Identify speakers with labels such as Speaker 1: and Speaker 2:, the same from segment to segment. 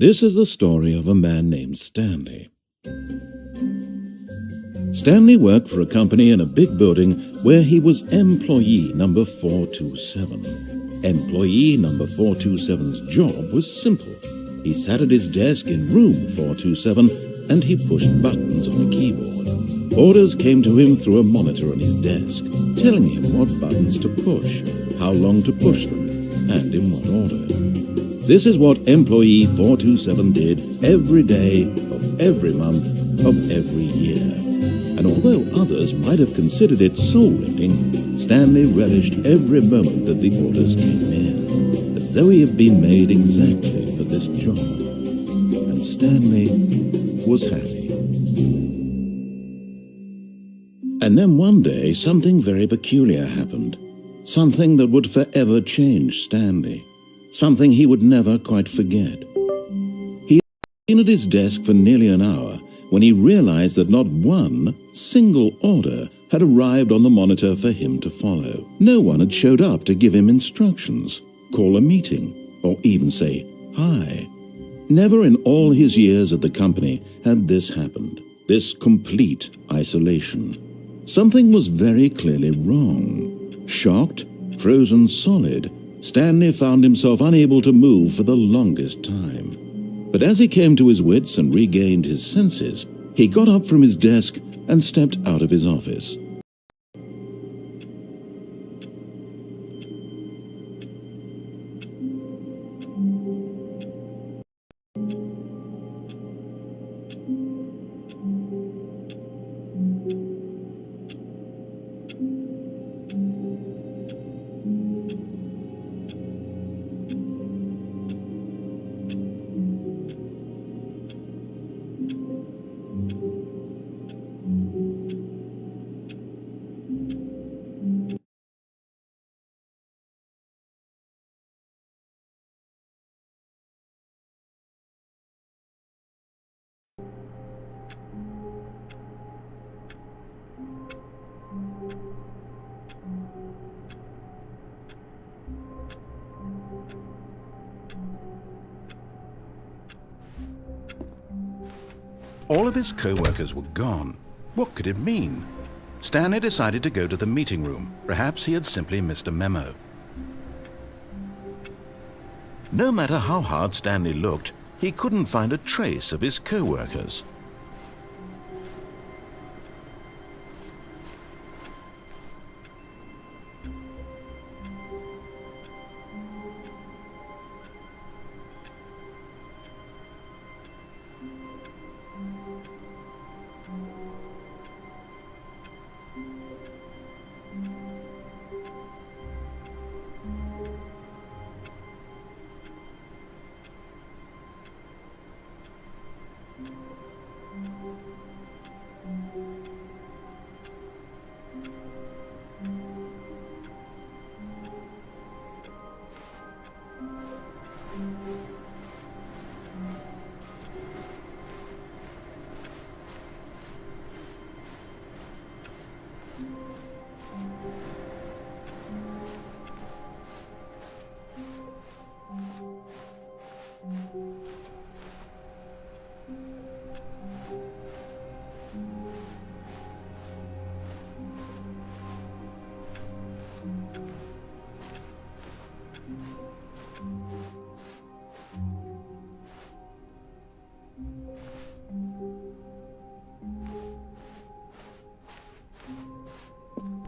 Speaker 1: This is the story of a man named Stanley. Stanley worked for a company in a big building where he was employee number 427. Employee number 427's job was simple. He sat at his desk in room 427 and he pushed buttons on a keyboard. Orders came to him through a monitor on his desk, telling him what buttons to push, how long to push them, and in what order. This is what employee 427 did every day of every month of every year. And although others might have considered it soul-rending, Stanley relished every moment that the orders came in, as though he had been made exactly for this job. And Stanley was happy. And then one day, something very peculiar happened. Something that would forever change Stanley. Something he would never quite forget. He had been at his desk for nearly an hour when he realized that not one single order had arrived on the monitor for him to follow. No one had showed up to give him instructions, call a meeting, or even say hi. Never in all his years at the company had this happened, this complete isolation. Something was very clearly wrong. Shocked, frozen solid, Stanley found himself unable to move for the longest time. But as he came to his wits and regained his senses, he got up from his desk and stepped out of his office. All of his co-workers were gone. What could it mean? Stanley decided to go to the meeting room. Perhaps he had simply missed a memo. No matter how hard Stanley looked, he couldn't find a trace of his co-workers.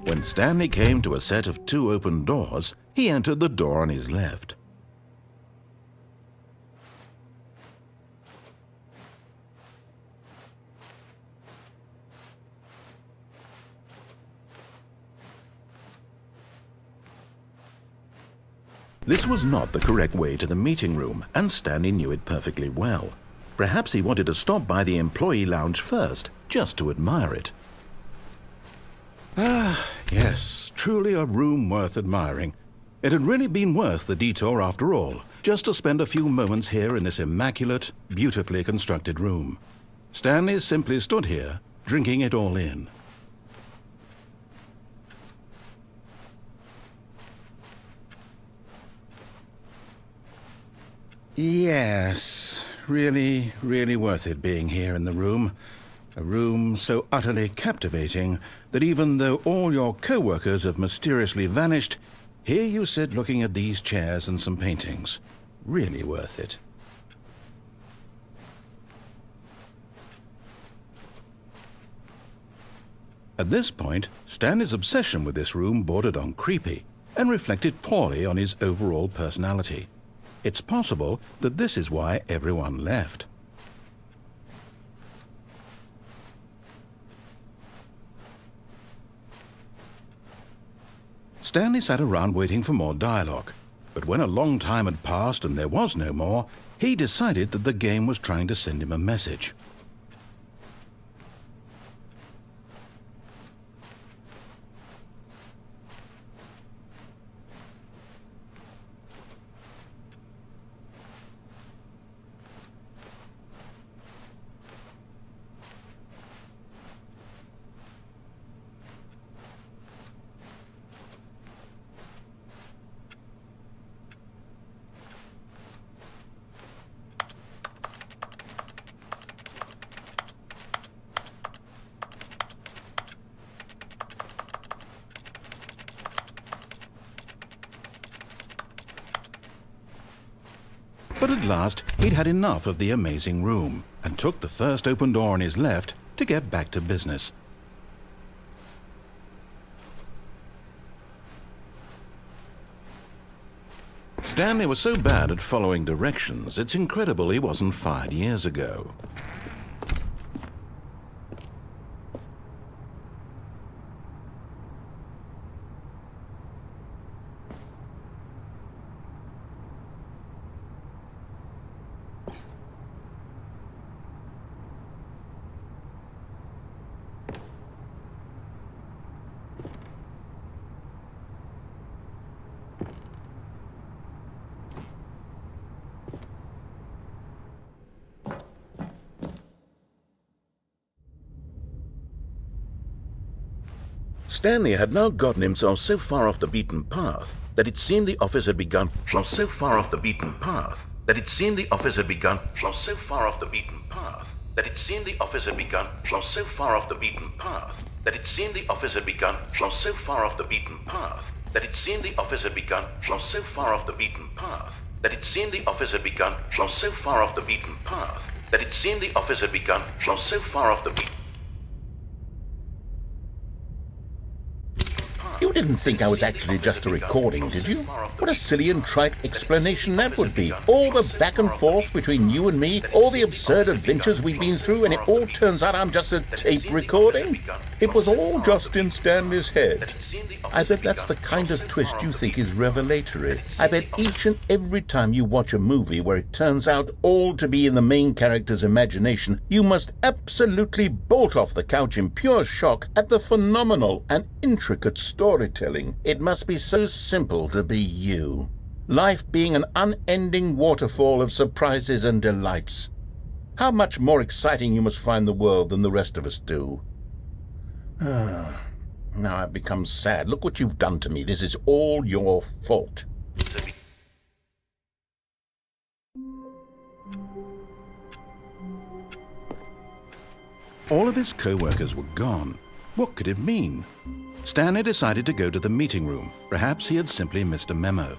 Speaker 1: When Stanley came to a set of 2 open doors, he entered the door on his left. This was not the correct way to the meeting room, and Stanley knew it perfectly well. Perhaps he wanted to stop by the employee lounge first, just to admire it. Ah, yes, truly a room worth admiring. It had really been worth the detour after all, just to spend a few moments here in this immaculate, beautifully constructed room. Stanley simply stood here, drinking it all in. Yes, really, really worth it being here in the room. A room so utterly captivating that even though all your co-workers have mysteriously vanished, here you sit looking at these chairs and some paintings. Really worth it. At this point, Stanley's obsession with this room bordered on creepy and reflected poorly on his overall personality. It's possible that this is why everyone left. Stanley sat around waiting for more dialogue, but when a long time had passed and there was no more, he decided that the game was trying to send him a message. But at last, he'd had enough of the amazing room and took the first open door on his left to get back to business. Stanley was so bad at following directions, it's incredible he wasn't fired years ago. Stanley had now gotten himself so far off the beaten path that it seemed the office had begun so far off the beaten path that it seemed the office had begun so far off the beaten path that it seemed the office had begun so far off the beaten path that it seemed the office had begun so far off the beaten path that it seemed the office had begun so far off the beaten path that it seemed the office had begun so far off the beaten path that it seemed the office had begun so far off the beaten.
Speaker 2: You didn't think I was actually just a recording, did you? What a silly and trite explanation that would be. All the back and forth between you and me, all the absurd adventures we've been through, and it all turns out I'm just a tape recording? It was all just in Stanley's head. I bet that's the kind of twist you think is revelatory. I bet each and every time you watch a movie where it turns out all to be in the main character's imagination, you must absolutely bolt off the couch in pure shock at the phenomenal and intricate storytelling. It must be so simple to be you. Life being an unending waterfall of surprises and delights. How much more exciting you must find the world than the rest of us do. Now I've become sad. Look what you've done to me. This is all your fault.
Speaker 1: All of his co-workers were gone. What could it mean? Stanley decided to go to the meeting room. Perhaps he had simply missed a memo.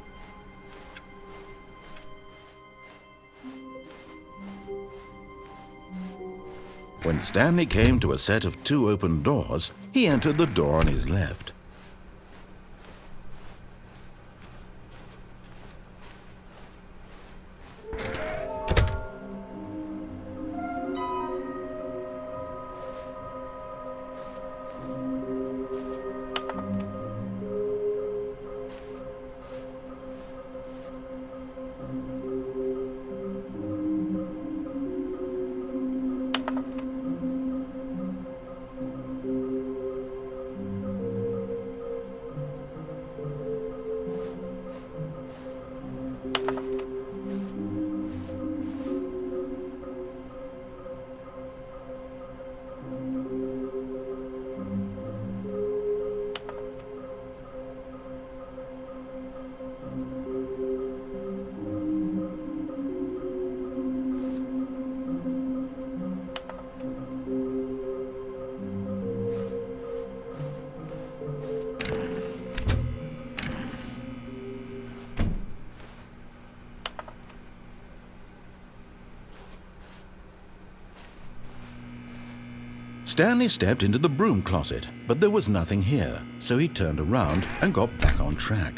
Speaker 1: When Stanley came to a set of 2 open doors, he entered the door on his left. Stanley stepped into the broom closet, but there was nothing here, so he turned around and got back on track.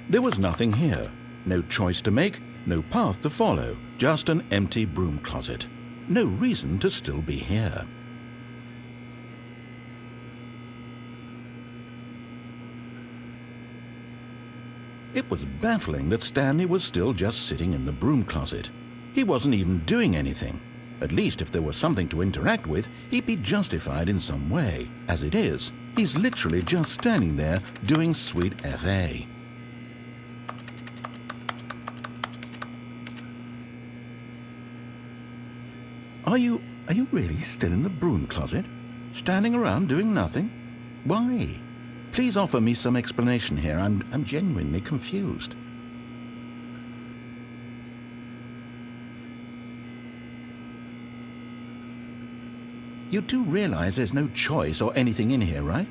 Speaker 1: There was nothing here. No choice to make, no path to follow, just an empty broom closet. No reason to still be here. It was baffling that Stanley was still just sitting in the broom closet. He wasn't even doing anything. At least if there was something to interact with, he'd be justified in some way. As it is, he's literally just standing there doing sweet FA. Are you really still in the broom closet? Standing around doing nothing? Why? Please offer me some explanation here. I'm genuinely confused. You do realize there's no choice or anything in here, right?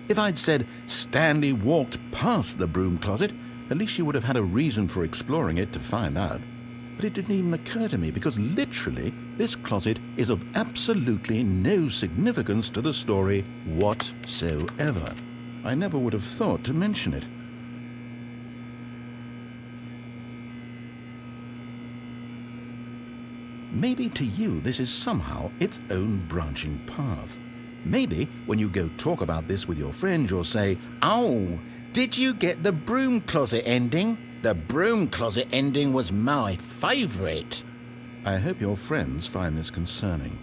Speaker 2: If I'd said Stanley walked past the broom closet, at least you would have had a reason for exploring it to find out. But it didn't even occur to me because literally this closet is of absolutely no significance to the story whatsoever. I never would have thought to mention it. Maybe to you this is somehow its own branching path. Maybe when you go talk about this with your friends, you'll say, "Oh, did you get the broom closet ending? The broom closet ending was my favourite." I hope your friends find this concerning.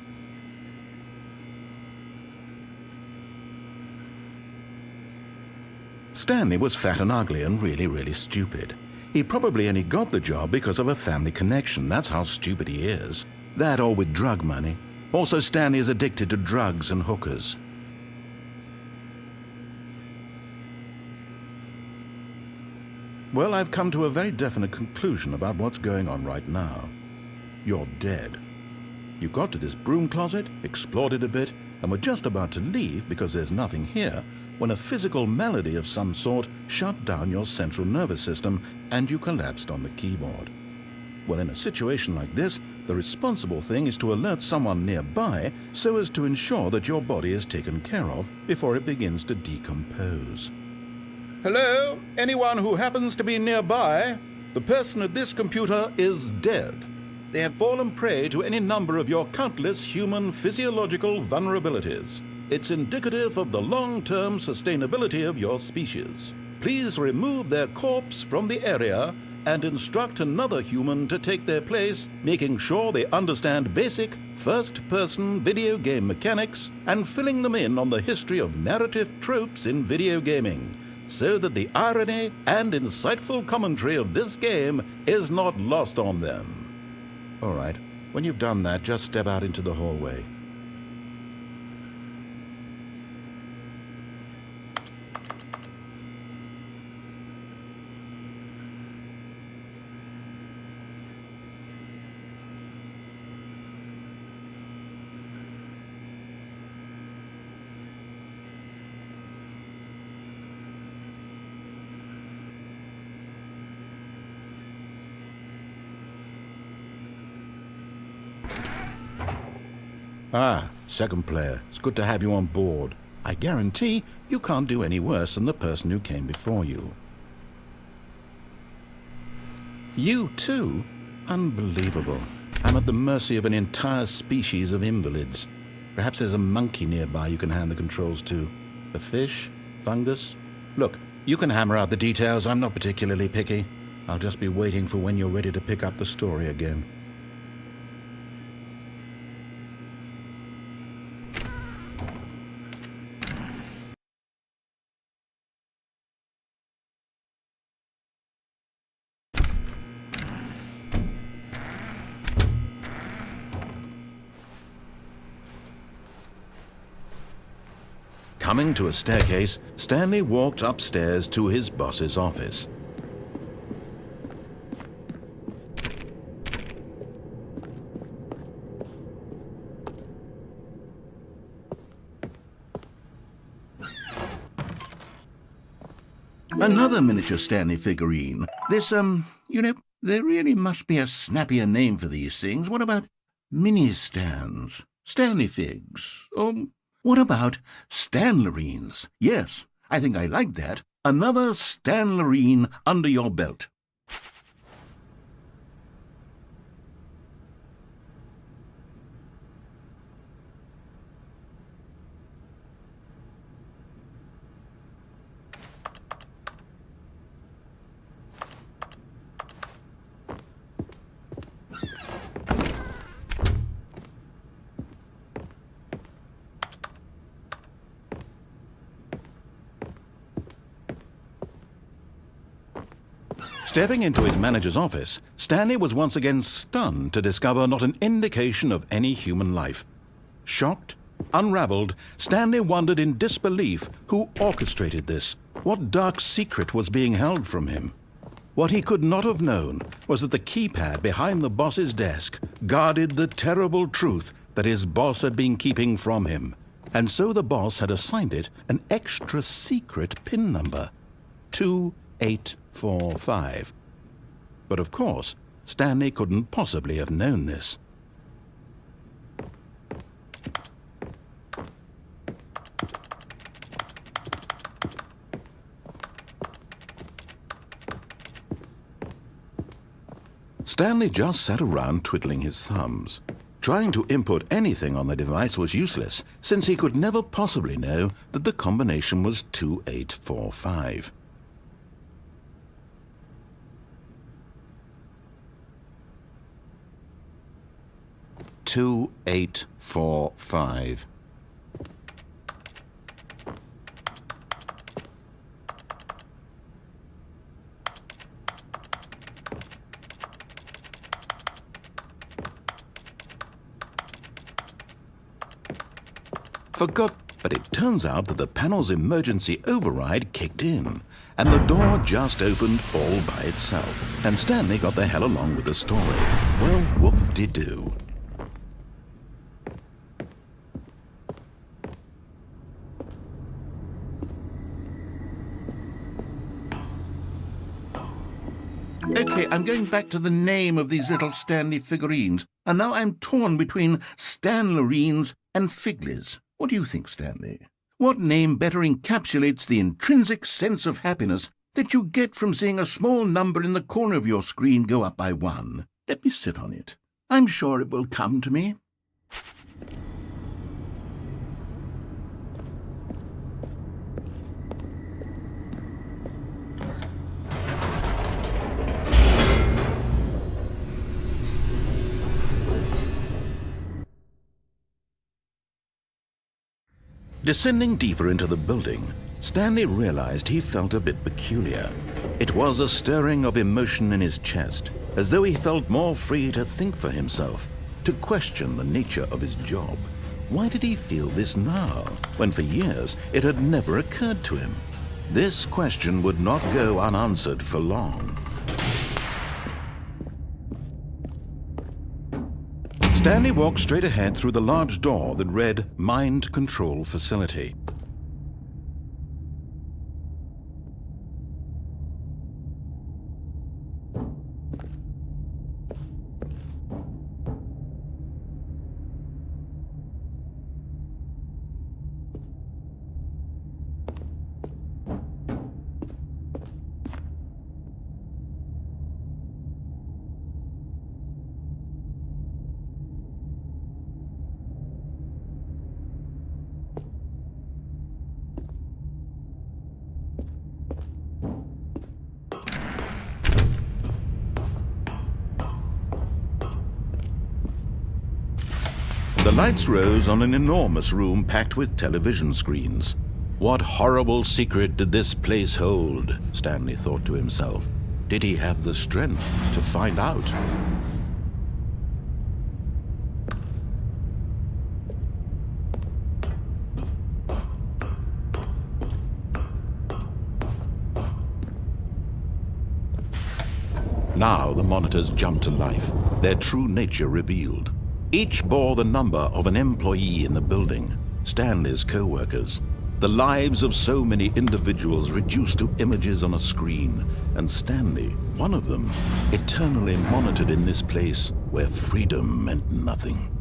Speaker 2: Stanley was fat and ugly and really stupid. He probably only got the job because of a family connection. That's how stupid he is. That or with drug money. Also, Stanley is addicted to drugs and hookers. Well, I've come to a very definite conclusion about what's going on right now. You're dead. You got to this broom closet, explored it a bit, and were just about to leave because there's nothing here, when a physical malady of some sort shut down your central nervous system and you collapsed on the keyboard. Well, in a situation like this, the responsible thing is to alert someone nearby so as to ensure that your body is taken care of before it begins to decompose. Hello? Anyone who happens to be nearby? The person at this computer is dead. They have fallen prey to any number of your countless human physiological vulnerabilities. It's indicative of the long-term sustainability of your species. Please remove their corpse from the area and instruct another human to take their place, making sure they understand basic first-person video game mechanics and filling them in on the history of narrative tropes in video gaming, so that the irony and insightful commentary of this game is not lost on them. All right, when you've done that, just step out into the hallway. Ah, second player. It's good to have you on board. I guarantee you can't do any worse than the person who came before you. You too? Unbelievable. I'm at the mercy of an entire species of invalids. Perhaps there's a monkey nearby you can hand the controls to. A fish? Fungus? Look, you can hammer out the details. I'm not particularly picky. I'll just be waiting for when you're ready to pick up the story again. Coming to a staircase, Stanley walked upstairs to his boss's office. Another miniature Stanley figurine. This, there really must be a snappier name for these things. What about mini-stands? Stanley figs? What about Stanlerines? Yes, I think I like that. Another Stanlerine under your belt. Stepping into his manager's office, Stanley was once again stunned to discover not an indication of any human life. Shocked, unraveled, Stanley wondered in disbelief who orchestrated this, what dark secret was being held from him. What he could not have known was that the keypad behind the boss's desk guarded the terrible truth that his boss had been keeping from him.
Speaker 1: and so the boss had assigned it an extra secret PIN number, 2845. But of course, Stanley couldn't possibly have known this. Stanley just sat around twiddling his thumbs. Trying to input anything on the device was useless, since he could never possibly know that the combination was 2845. Forgot, but it turns out that the panel's emergency override kicked in, and the door just opened all by itself, and Stanley got the hell along with the story. Well, whoop-de-doo. Okay, I'm going back to the name of these little Stanley figurines, and now I'm torn between Stanlerines and Figlies. What do you think, Stanley? What name better encapsulates the intrinsic sense of happiness that you get from seeing a small number in the corner of your screen go up by 1? Let me sit on it. I'm sure it will come to me. Descending deeper into the building, Stanley realized he felt a bit peculiar. It was a stirring of emotion in his chest, as though he felt more free to think for himself, to question the nature of his job. Why did he feel this now, when for years it had never occurred to him? This question would not go unanswered for long. Stanley walked straight ahead through the large door that read Mind Control Facility. The lights rose on an enormous room packed with television screens. What horrible secret did this place hold? Stanley thought to himself. Did he have the strength to find out? Now the monitors jumped to life, their true nature revealed. Each bore the number of an employee in the building, Stanley's co-workers. The lives of so many individuals reduced to images on a screen, and Stanley, one of them, eternally monitored in this place where freedom meant nothing.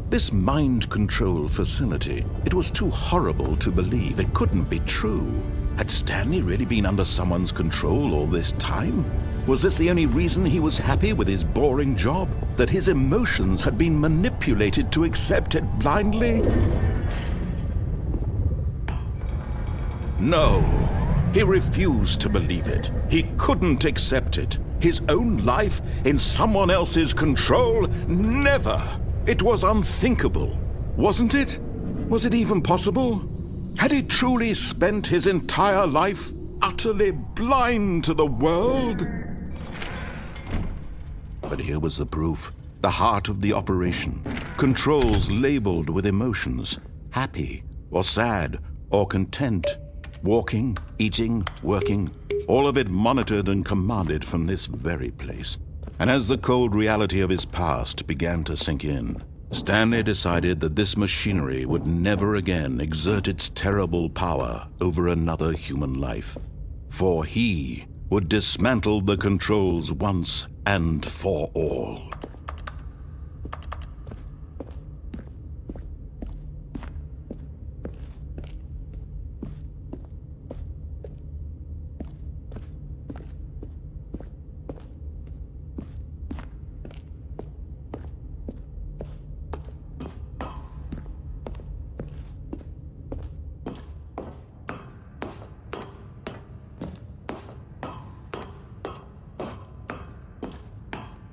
Speaker 1: This mind control facility, it was too horrible to believe. It couldn't be true. Had Stanley really been under someone's control all this time? Was this the only reason he was happy with his boring job? That his emotions had been manipulated to accept it blindly? No, he refused to believe it. He couldn't accept it. His own life in someone else's control? Never! It was unthinkable, wasn't it? Was it even possible? Had he truly spent his entire life utterly blind to the world? But here was the proof, the heart of the operation. Controls labeled with emotions.
Speaker 3: happy or sad or content, walking, eating, working, all of it monitored and commanded from this very place. And as the cold reality of his past began to sink in, Stanley decided that this machinery would never again exert its terrible power over another human life, for he would dismantle the controls once and for all.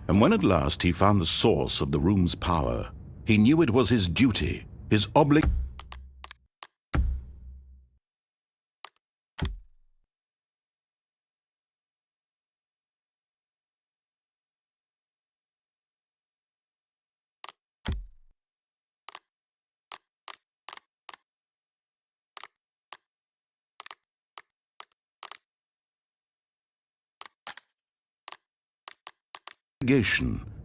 Speaker 3: And when at last he found the source of the room's power, he knew it was his duty, his obligation.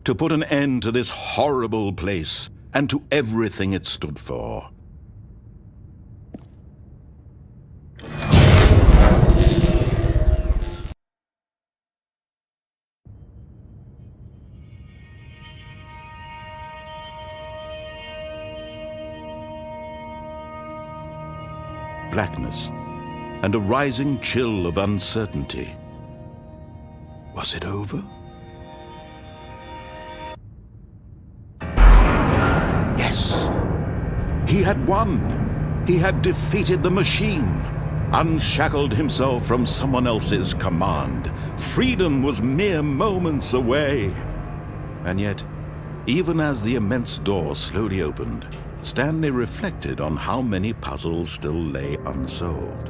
Speaker 3: To put an end to this horrible place and to everything it stood for. Blackness and a rising chill of uncertainty. Was it over? He had won. He had defeated the machine, unshackled himself from someone else's command. Freedom was mere moments away. And yet, even as the immense door slowly opened, Stanley reflected on how many puzzles still lay unsolved.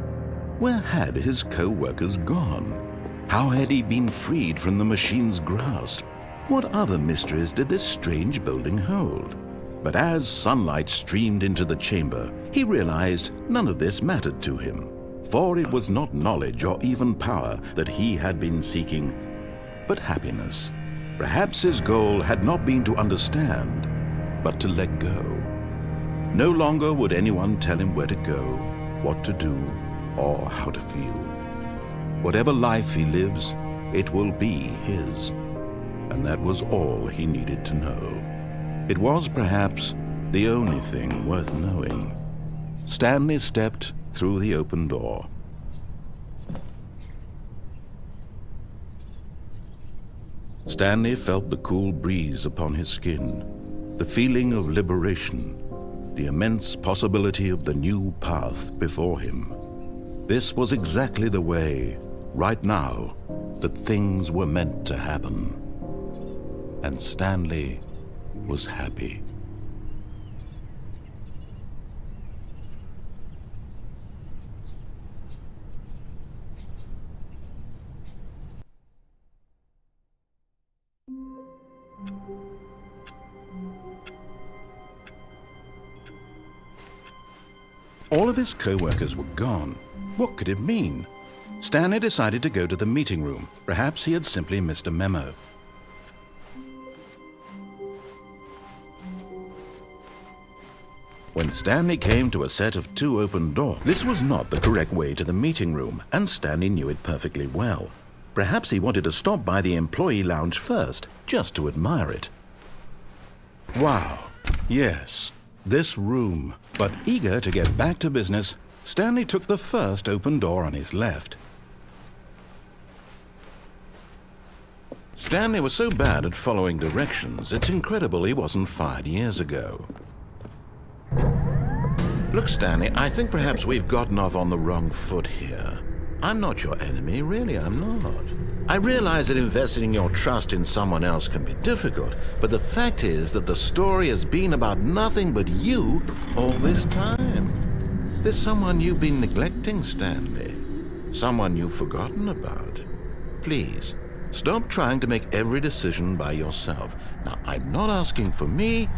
Speaker 3: Where had his co-workers gone? How had he been freed from the machine's grasp? What other mysteries did this strange building hold? But as sunlight streamed into the chamber, he realized none of this mattered to him, for it was not knowledge or even power that he had been seeking, but happiness. Perhaps his goal had not been to understand, but to let go. No longer would anyone tell him where to go, what to do, or how to feel. Whatever life he lives, it will be his. And that was all he needed to know. It was perhaps the only thing worth knowing. Stanley stepped through the open door. Stanley felt the cool breeze upon his skin, the feeling of liberation, the immense possibility of the new path before him. This was exactly the way, right now, that things were meant to happen. And Stanley was happy. All of his co-workers were gone. What could it mean? Stanley decided to go to the meeting room. Perhaps he had simply missed a memo. When Stanley came to a set of 2 open doors, this was not the correct way to the meeting room, and Stanley knew it perfectly well. Perhaps he wanted to stop by the employee lounge first, just to admire it. Wow, yes, this room. But eager to get back to business, Stanley took the first open door on his left. Stanley was so bad at following directions, it's incredible he wasn't fired years ago. Look, Stanley, I think perhaps we've gotten off on the wrong foot here. I'm not your enemy, really, I'm not. I realize that investing your trust in someone else can be difficult, but the fact is that the story has been about nothing but you all this time. There's someone you've been neglecting, Stanley. Someone you've forgotten about. Please, stop trying to make every decision by yourself. Now, I'm not asking for me,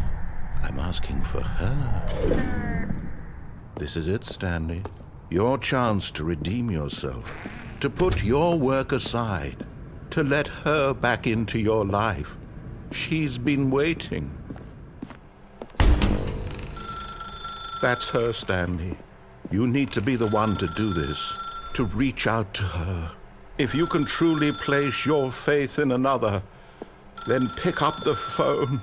Speaker 3: I'm asking for her. This is it, Stanley. Your chance to redeem yourself, to put your work aside, to let her back into your life. She's been waiting. That's her, Stanley. You need to be the one to do this, to reach out to her. If you can truly place your faith in another, then pick up the phone.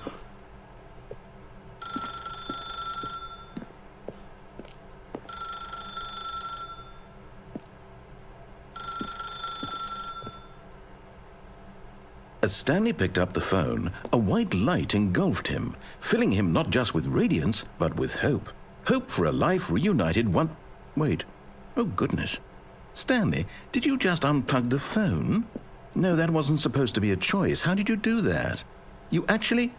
Speaker 1: As Stanley picked up the phone, a white light engulfed him, filling him not just with radiance, but with hope. Hope for a life reunited one... Wait. Oh, goodness. Stanley, did you just unplug the phone? No, that wasn't supposed to be a choice. How did you do that? You actually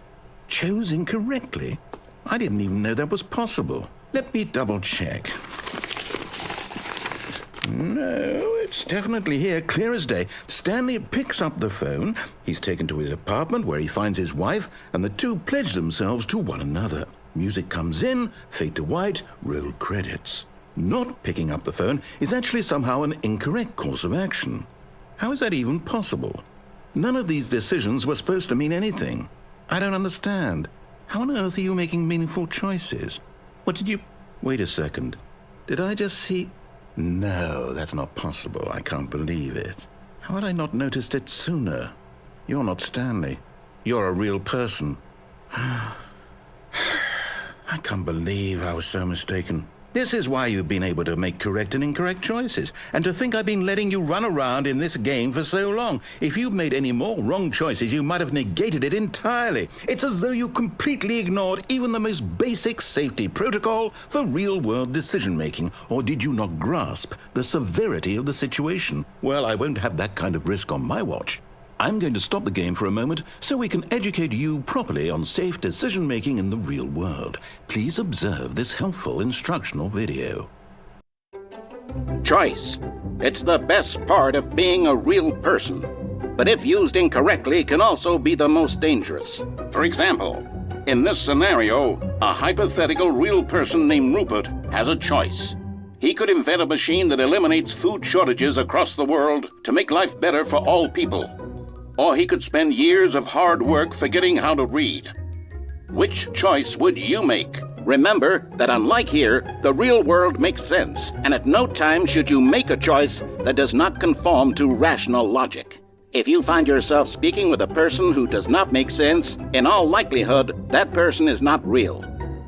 Speaker 1: chose incorrectly? I didn't even know that was possible. Let me double-check. No, it's definitely here, clear as day. Stanley picks up the phone. He's taken to his apartment where he finds his wife, and the two pledge themselves to one another. Music comes in, fade to white, roll credits. Not picking up the phone is actually somehow an incorrect course of action. How is that even possible? None of these decisions were supposed to mean anything. I don't understand. How on earth are you making meaningful choices? What did you... Wait a second. Did I just see... No, that's not possible. I can't believe it. How had I not noticed it sooner? You're not Stanley. You're a real person. I can't believe I was so mistaken. This is why you've been able to make correct and incorrect choices. And to think I've been letting you run around in this game for so long. If you'd made any more wrong choices, you might have negated it entirely. It's as though you completely ignored even the most basic safety protocol for real-world decision-making. Or did you not grasp the severity of the situation? Well, I won't have that kind of risk on my watch. I'm going to stop the game for a moment so we can educate you properly on safe decision-making in the real world. Please observe this helpful instructional video.
Speaker 4: Choice. It's the best part of being a real person. But if used incorrectly, can also be the most dangerous. For example, in this scenario, a hypothetical real person named Rupert has a choice. He could invent a machine that eliminates food shortages across the world to make life better for all people. Or he could spend years of hard work forgetting how to read. Which choice would you make? Remember that unlike here, the real world makes sense, and at no time should you make a choice that does not conform to rational logic. If you find yourself speaking with a person who does not make sense, in all likelihood, that person is not real.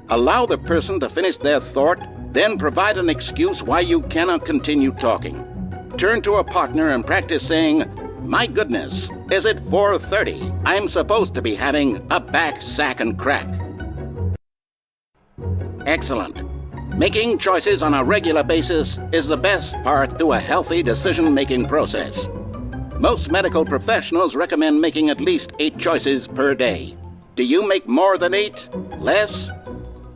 Speaker 4: Allow the person to finish their thought, then provide an excuse why you cannot continue talking. Turn to a partner and practice saying, "My goodness, is it 4:30? I'm supposed to be having a back, sack, and crack." Excellent. Making choices on a regular basis is the best part to a healthy decision-making process. Most medical professionals recommend making at least 8 choices per day. Do you make more than 8? Less?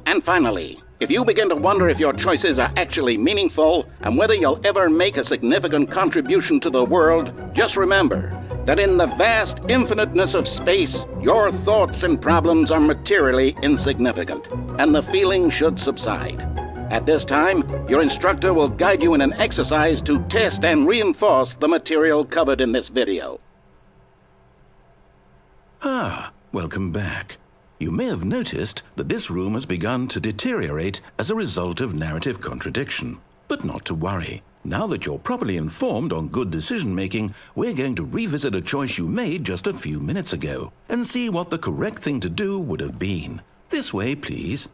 Speaker 4: And finally, if you begin to wonder if your choices are actually meaningful and whether you'll ever make a significant contribution to the world, just remember that in the vast infiniteness of space, your thoughts and problems are materially insignificant, and the feeling should subside. At this time, your instructor will guide you in an exercise to test and reinforce the material covered in this video.
Speaker 1: Welcome back. You may have noticed that this room has begun to deteriorate as a result of narrative contradiction. But not to worry. Now that you're properly informed on good decision-making, we're going to revisit a choice you made just a few minutes ago and see what the correct thing to do would have been. This way, please.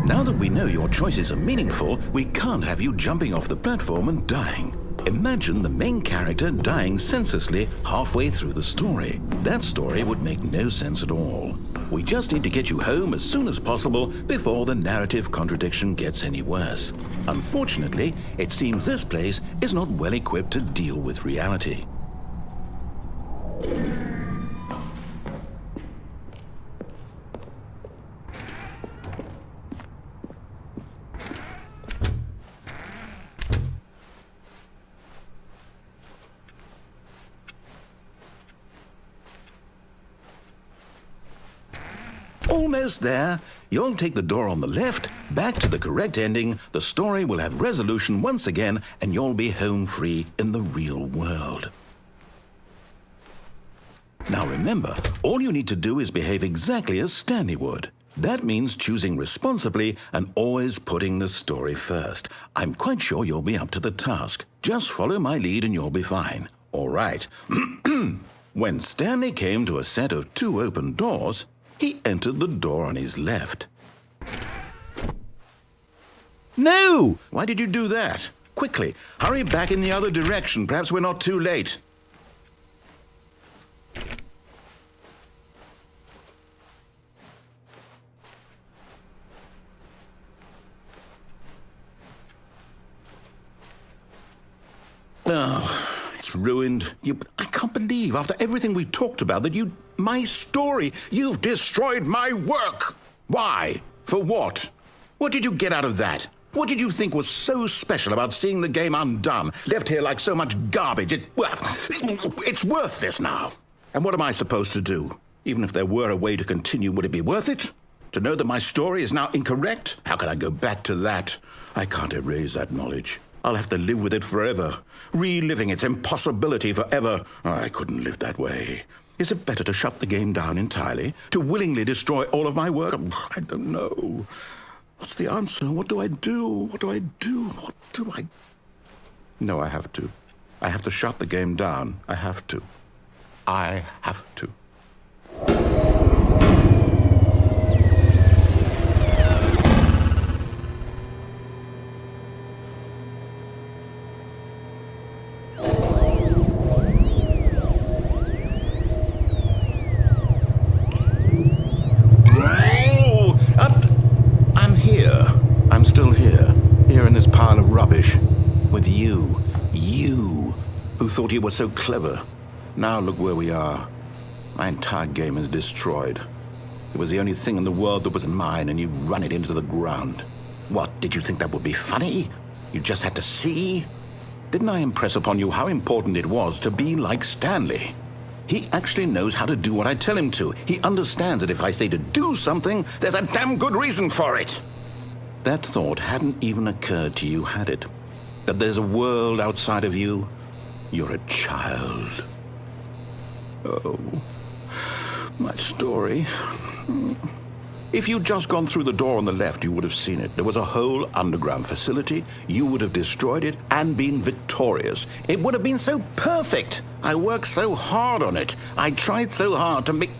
Speaker 1: Now that we know your choices are meaningful, we can't have you jumping off the platform and dying. Imagine the main character dying senselessly halfway through the story. That story would make no sense at all. We just need to get you home as soon as possible before the narrative contradiction gets any worse. Unfortunately, it seems this place is not well equipped to deal with reality.
Speaker 3: almost there. You'll take the door on the left, back to the correct ending, the story will have resolution once again, and you'll be home free in the real world. Now remember, all you need to do is behave exactly as Stanley would. That means choosing responsibly and always putting the story first. I'm quite sure you'll be up to the task. Just follow my lead and you'll be fine. All right. When Stanley came to a set of 2 open doors, he entered the door on his left. No! Why did you do that? Quickly, hurry back in the other direction. Perhaps we're not too late. Oh, it's ruined. I can't believe, after everything we talked about, that my story, you've destroyed my work. Why? For what? What did you get out of that? What did you think was so special about seeing the game undone, left here like so much garbage? It's worthless now. And what am I supposed to do? Even if there were a way to continue, would it be worth it? To know that my story is now incorrect? How can I go back to that? I can't erase that knowledge. I'll have to live with it forever, reliving its impossibility forever. I couldn't live that way. Is it better to shut the game down entirely? To willingly destroy all of my work? I don't know. What's the answer? What do I do? What do I do? What do I... No, I have to. I have to shut the game down. I have to. I have to. With you who thought you were so clever. Now look where we are. My entire game is destroyed. It was the only thing in the world that was mine, and you've run it into the ground. What, did you think that would be funny? You just had to see? Didn't I impress upon you how important it was to be like Stanley? He actually knows how to do what I tell him to. He understands that if I say to do something, there's a damn good reason for it. That thought hadn't even occurred to you, had it? That there's a world outside of you? You're a child. Oh, my story. If you'd just gone through the door on the left, you would have seen it. There was a whole underground facility. You would have destroyed it and been victorious. It would have been so perfect. I worked so hard on it. I tried so hard to make...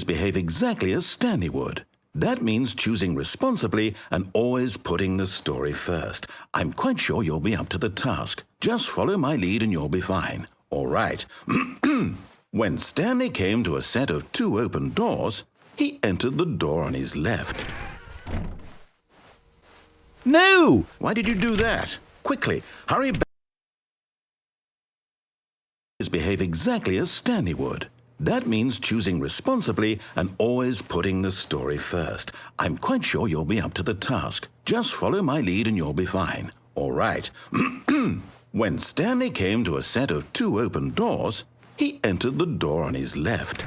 Speaker 3: behave exactly as Stanley would. That means choosing responsibly and always putting the story first. I'm quite sure you'll be up to the task. Just follow my lead and you'll be fine. All right. When Stanley came to a set of 2 open doors, he entered the door on his left. No! Why did you do that? Quickly, hurry back. Behave exactly as Stanley would. That means choosing responsibly and always putting the story first. I'm quite sure you'll be up to the task. Just follow my lead and you'll be fine. All right. When Stanley came to a set of 2 open doors, he entered the door on his left.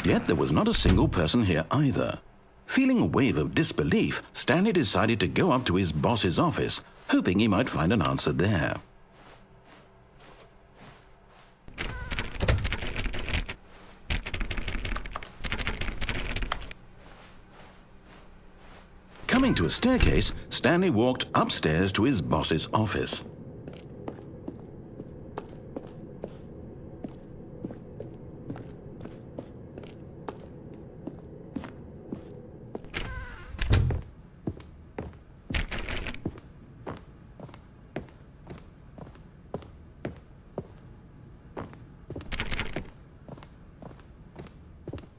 Speaker 3: Yet there was not a single person here either. Feeling a wave of disbelief, Stanley decided to go up to his boss's office, hoping he might find an answer there. Coming to a staircase, Stanley walked upstairs to his boss's office.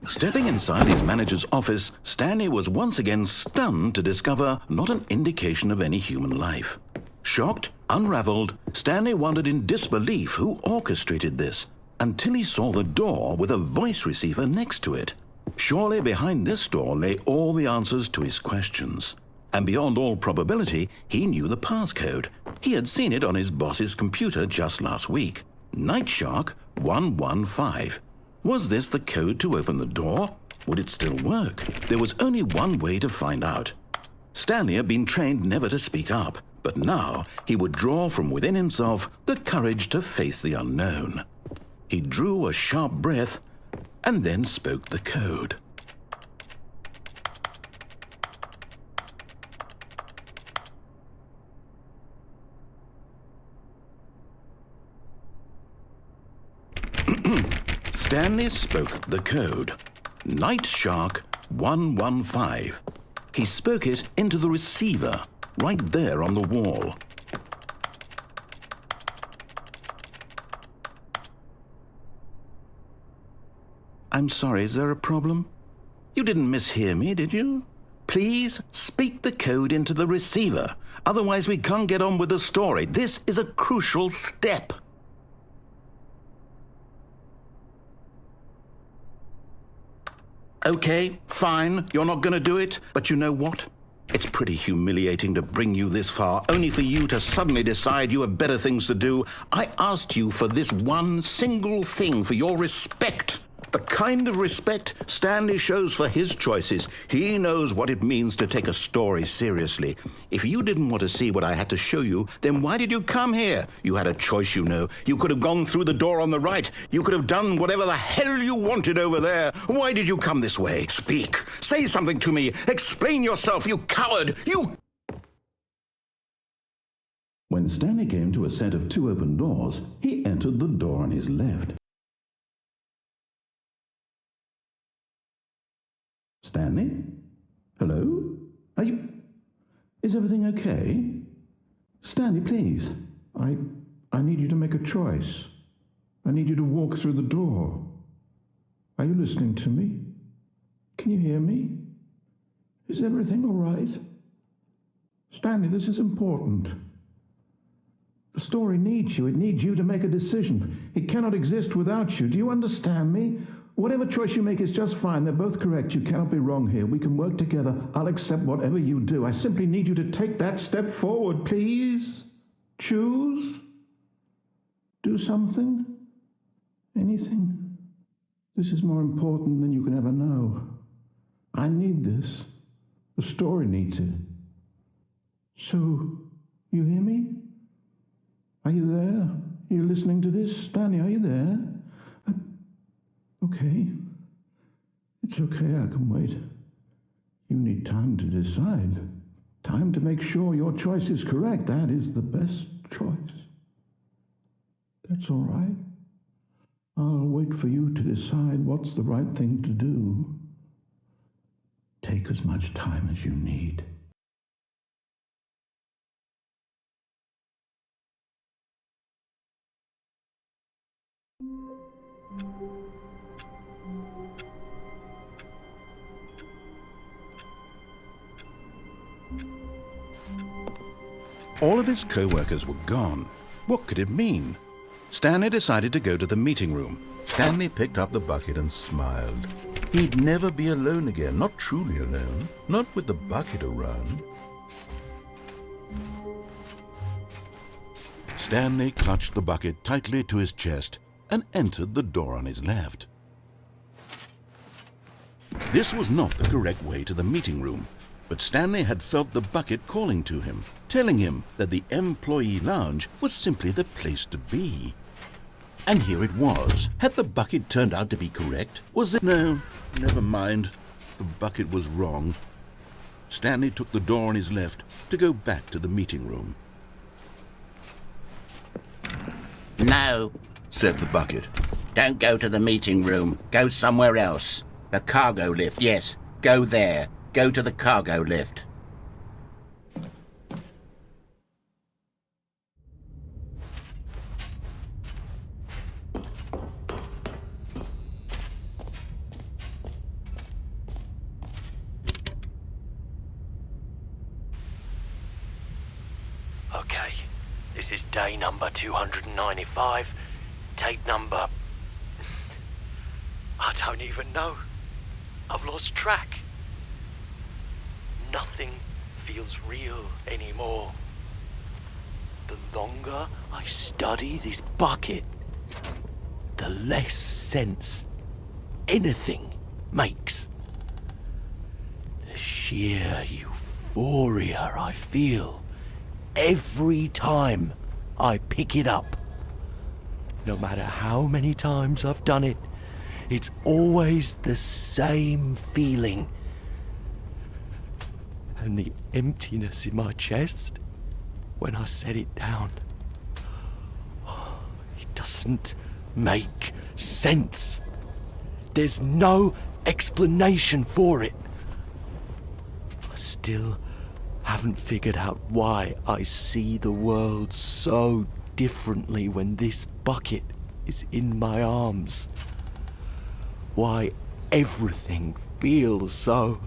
Speaker 3: Stepping inside his manager's office, Stanley was once again stunned to discover not an indication of any human life. Shocked, unraveled, Stanley wondered in disbelief who orchestrated this, until he saw the door with a voice receiver next to it. Surely behind this door lay all the answers to his questions. And beyond all probability, he knew the passcode. He had seen it on his boss's computer just last week. Nightshark 115. Was this the code to open the door? Would it still work? There was only one way to find out. Stanley had been trained never to speak up, but now he would draw from within himself the courage to face the unknown. He drew a sharp breath and then spoke the code. Stanley spoke the code. Nightshark 115. He spoke it into the receiver, right there on the wall. I'm sorry, is there a problem? You didn't mishear me, did you? Please speak the code into the receiver. Otherwise we can't get on with the story. This is a crucial step. Okay, fine, you're not going to do it, but you know what? It's pretty humiliating to bring you this far, only for you to suddenly decide you have better things to do. I asked you for this one single thing, for your respect. The kind of respect Stanley shows for his choices. He knows what it means to take a story seriously. If you didn't want to see what I had to show you, then why did you come here? You had a choice, you know. You could have gone through the door on the right. You could have done whatever the hell you wanted over there. Why did you come this way? Speak. Say something to me. Explain yourself, you coward. You... When Stanley came to a set of 2 open doors, he entered the door on his left. Stanley? Hello? Are you... Is everything okay? Stanley, please. I need you to make a choice. I need you to walk through the door. Are you listening to me? Can you hear me? Is everything all right? Stanley, this is important. The story needs you. It needs you to make a decision. It cannot exist without you. Do you understand me? Whatever choice you make is just fine. They're both correct. You cannot be wrong here. We can work together. I'll accept whatever you do. I simply need you to take that step forward, please. Choose. Do something. Anything. This is more important than you can ever know. I need this. The story needs it. So, you hear me? Are you there? Are you listening to this? Stanley, are you there? Okay. It's okay, I can wait. You need time to decide. Time to make sure your choice is correct. That is the best choice. That's all right. I'll wait for you to decide what's the right thing to do. Take as much time as you need. All of his co-workers were gone. What could it mean? Stanley decided to go to the meeting room. Stanley picked up the bucket and smiled. He'd never be alone again, not truly alone, not with the bucket around. Stanley clutched the bucket tightly to his chest and entered the door on his left. This was not the correct way to the meeting room, but Stanley had felt the bucket calling to him, telling him that the employee lounge was simply the place to be. And here it was. Had the bucket turned out to be correct? Was it? No, never mind. The bucket was wrong. Stanley took the door on his left to go back to the meeting room.
Speaker 2: No,
Speaker 3: Said the bucket.
Speaker 2: don't go to the meeting room. Go somewhere else. The cargo lift, yes. Go there. Go to the cargo lift.
Speaker 5: Okay, this is day number 295. Tape number... I don't even know. I've lost track. Nothing feels real anymore. The longer I study this bucket, the less sense anything makes. The sheer euphoria I feel every time I pick it up. No matter how many times I've done it, it's always the same feeling. And the emptiness in my chest when I set it down, it doesn't make sense. There's no explanation for it. I still haven't figured out why I see the world so differently when this bucket is in my arms. Why everything feels so...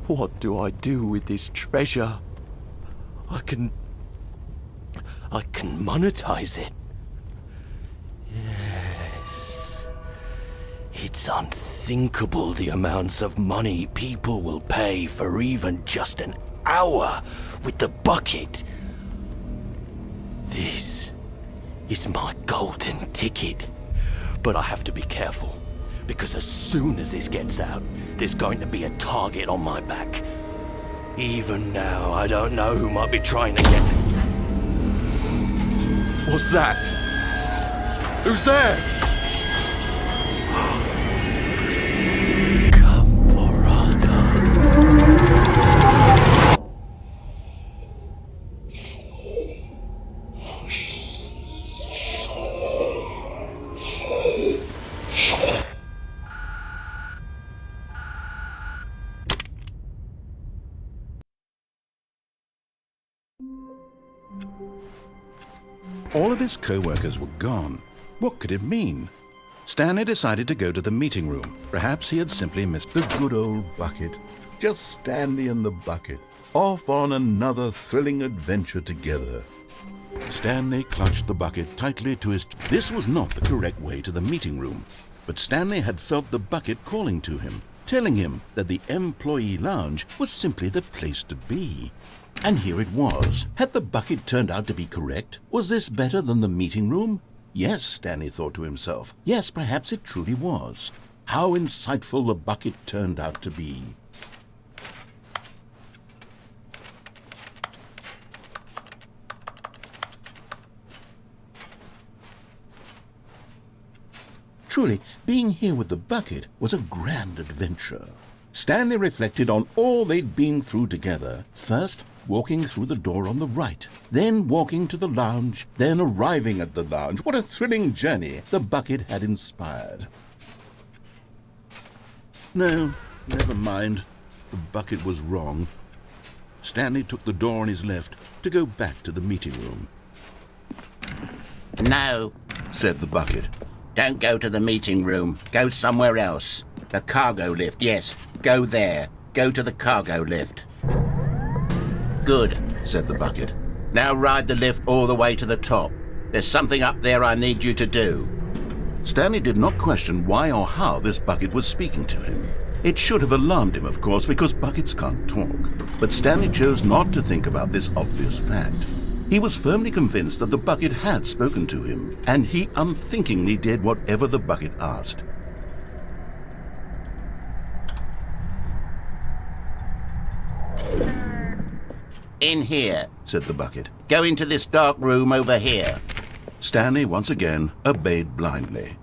Speaker 5: What do I do with this treasure? I can monetize it. Yes. It's unthinkable the amounts of money people will pay for even just an hour with the bucket. This is my golden ticket. But I have to be careful, because as soon as this gets out, there's going to be a target on my back. Even now, I don't know who might be trying to get... What's that? Who's there? Camporata.
Speaker 3: All of his co-workers were gone. What could it mean? Stanley decided to go to the meeting room. Perhaps he had simply missed the good old bucket. Just Stanley and the bucket, off on another thrilling adventure together. Stanley clutched the bucket tightly to his... This was not the correct way to the meeting room, but Stanley had felt the bucket calling to him, telling him that the employee lounge was simply the place to be. And here it was. Had the bucket turned out to be correct? Was this better than the meeting room? Yes, Stanley thought to himself. Yes, perhaps it truly was. How insightful the bucket turned out to be. Truly, being here with the bucket was a grand adventure. Stanley reflected on all they'd been through together. First, walking through the door on the right, then walking to the lounge, then arriving at the lounge. What a thrilling journey the bucket had inspired. No, never mind. The bucket was wrong. Stanley took the door on his left to go back to the meeting room.
Speaker 2: No,
Speaker 3: Said the bucket.
Speaker 2: don't go to the meeting room. Go somewhere else. The cargo lift, yes. Go there. Go to the cargo lift. Good,
Speaker 3: Said the bucket.
Speaker 2: now ride the lift all the way to the top. There's something up there I need you to do.
Speaker 3: Stanley did not question why or how this bucket was speaking to him. It should have alarmed him, of course, because buckets can't talk. But Stanley chose not to think about this obvious fact. He was firmly convinced that the bucket had spoken to him, and he unthinkingly did whatever the bucket asked.
Speaker 2: In here.
Speaker 3: Said the bucket.
Speaker 2: Go into this dark room over here.
Speaker 3: Stanley once again obeyed blindly.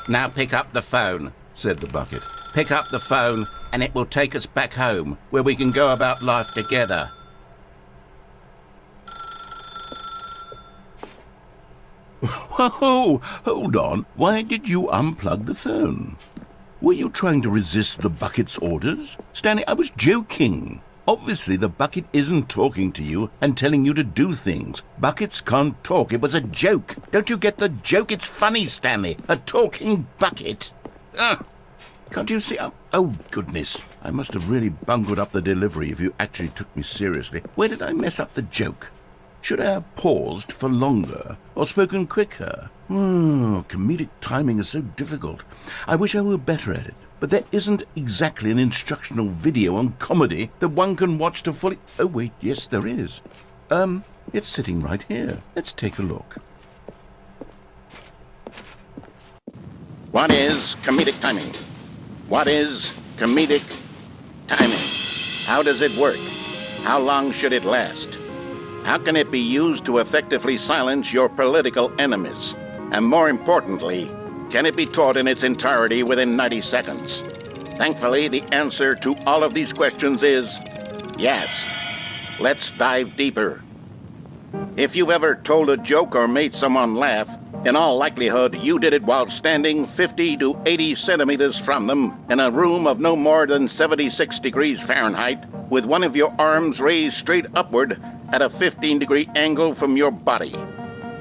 Speaker 2: Now pick up the phone.
Speaker 3: Said the bucket.
Speaker 2: Pick up the phone and it will take us back home, where we can go about life together.
Speaker 3: Whoa, hold on. Why did you unplug the phone? Were you trying to resist the bucket's orders? Stanley, I was joking. Obviously, the bucket isn't talking to you and telling you to do things. Buckets can't talk.
Speaker 2: It was a joke. Don't you get the joke? It's funny, Stanley. A talking bucket.
Speaker 3: Can't you see? Oh, goodness. I must have really bungled up the delivery if you actually took me seriously. Where did I mess up the joke? Should I have paused for longer or spoken quicker? Comedic timing is so difficult. I wish I were better at it. But there isn't exactly an instructional video on comedy that one can watch to fully... Oh, wait, yes, there is. It's sitting right here. Let's take a look.
Speaker 4: What is comedic timing? What is comedic timing? How does it work? How long should it last? How can it be used to effectively silence your political enemies? And more importantly, can it be taught in its entirety within 90 seconds? Thankfully, the answer to all of these questions is yes. Let's dive deeper. If you've ever told a joke or made someone laugh, in all likelihood, you did it while standing 50 to 80 centimeters from them in a room of no more than 76 degrees Fahrenheit, with one of your arms raised straight upward at a 15-degree angle from your body.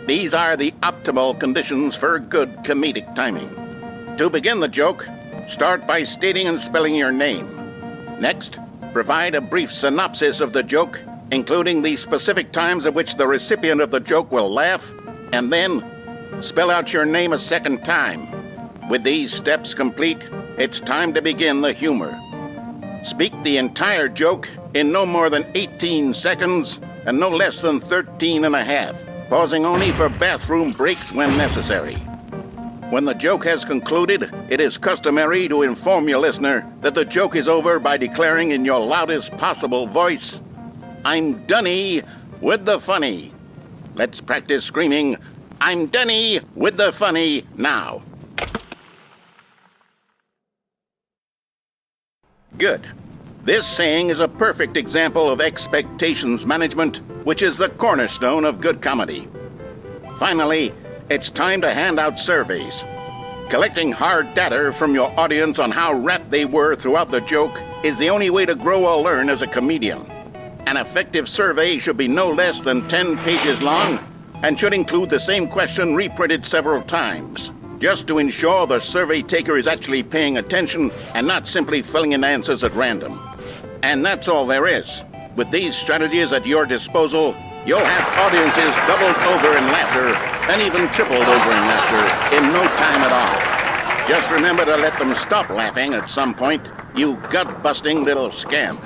Speaker 4: These are the optimal conditions for good comedic timing. To begin the joke, start by stating and spelling your name. Next, provide a brief synopsis of the joke, including the specific times at which the recipient of the joke will laugh, and then spell out your name a second time. With these steps complete, it's time to begin the humor. Speak the entire joke in no more than 18 seconds and no less than 13 and a half, pausing only for bathroom breaks when necessary. When the joke has concluded, it is customary to inform your listener that the joke is over by declaring in your loudest possible voice, "I'm Dunny with the funny." Let's practice screaming, "I'm Dunny with the funny" now. Good. This saying is a perfect example of expectations management, which is the cornerstone of good comedy. Finally, it's time to hand out surveys. Collecting hard data from your audience on how rapt they were throughout the joke is the only way to grow or learn as a comedian. An effective survey should be no less than 10 pages long and should include the same question reprinted several times, just to ensure the survey taker is actually paying attention and not simply filling in answers at random. And that's all there is. With these strategies at your disposal, you'll have audiences doubled over in laughter and even tripled over in laughter in no time at all. Just remember to let them stop laughing at some point, you gut-busting little scamp.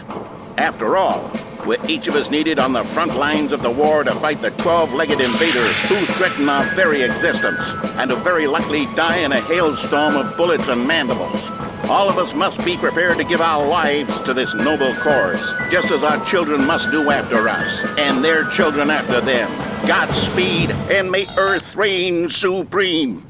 Speaker 4: After all, we're each of us needed on the front lines of the war to fight the 12-legged invader who threaten our very existence and who very likely die in a hailstorm of bullets and mandibles. All of us must be prepared to give our lives to this noble cause, just as our children must do after us, and their children after them. Godspeed, and may Earth reign supreme.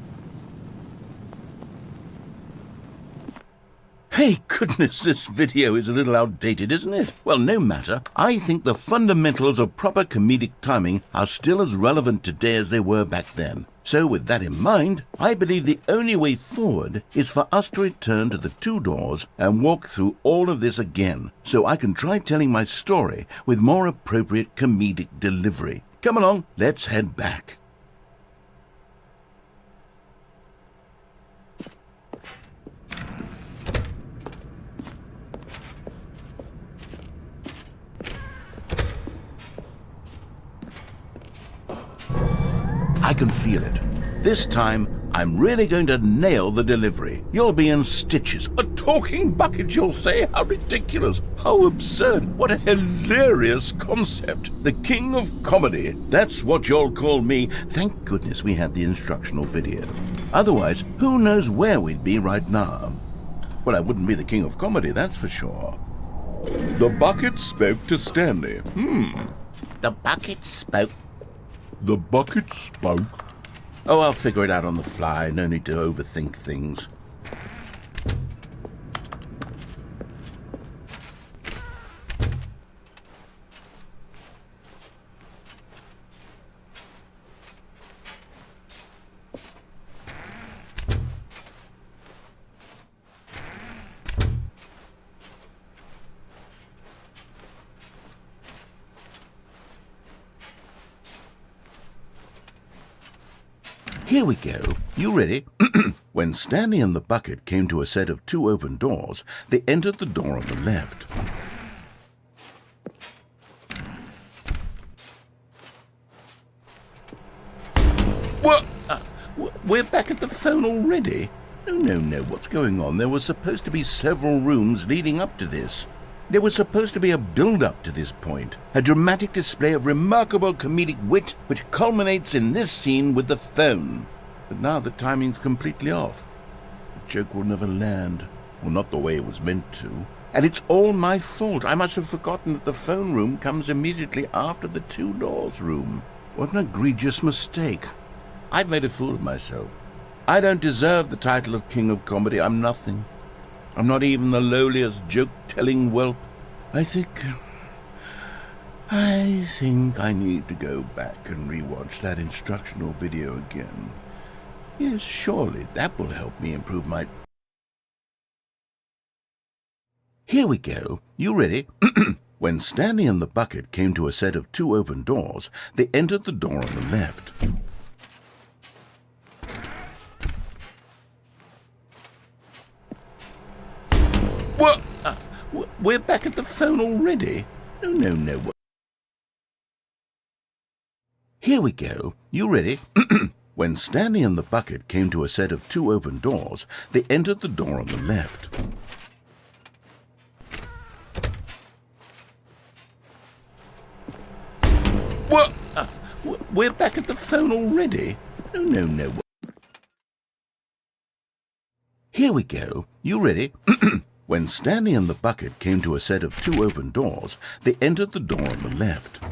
Speaker 3: Hey, goodness, this video is a little outdated, isn't it? Well, no matter. I think the fundamentals of proper comedic timing are still as relevant today as they were back then. So with that in mind, I believe the only way forward is for us to return to the two doors and walk through all of this again, so I can try telling my story with more appropriate comedic delivery. Come along, let's head back. I can feel it. This time, I'm really going to nail the delivery. You'll be in stitches. A talking bucket, you'll say? How ridiculous. How absurd. What a hilarious concept. The king of comedy. That's what you'll call me. Thank goodness we had the instructional video. Otherwise, who knows where we'd be right now. Well, I wouldn't be the king of comedy, that's for sure. The bucket spoke to Stanley.
Speaker 2: The bucket spoke.
Speaker 3: The bucket spoke. Oh, I'll figure it out on the fly. No need to overthink things. Here we go. You ready? When Stanley and the bucket came to a set of two open doors, they entered the door on the left.
Speaker 2: we're back at the phone already? No, what's going on? There was supposed to be several rooms leading up to this. There was supposed to be a build-up to this point, a dramatic display of remarkable comedic wit which culminates in this scene with the phone. But now the timing's completely off. The joke will never land. Well, not the way it was meant to. And it's all my fault. I must have forgotten that the phone room comes immediately after the two doors room. What an egregious mistake. I've made a fool of myself. I don't deserve the title of King of Comedy. I'm nothing. I'm not even the lowliest joke-telling whelp. I think I need to go back and rewatch that instructional video again. Yes, surely that will help me improve my... Here we go. You ready? When Stanley and the bucket came to a set of two open doors, they entered the door on the left. What? We're back at the phone already? No. Here we go. You ready? When Stanley and the bucket came to a set of two open doors, they entered the door on the left. What? We're back at the phone already? No. Here we go. You ready? When Stanley and the bucket came to a set of two open doors, they entered the door on the left.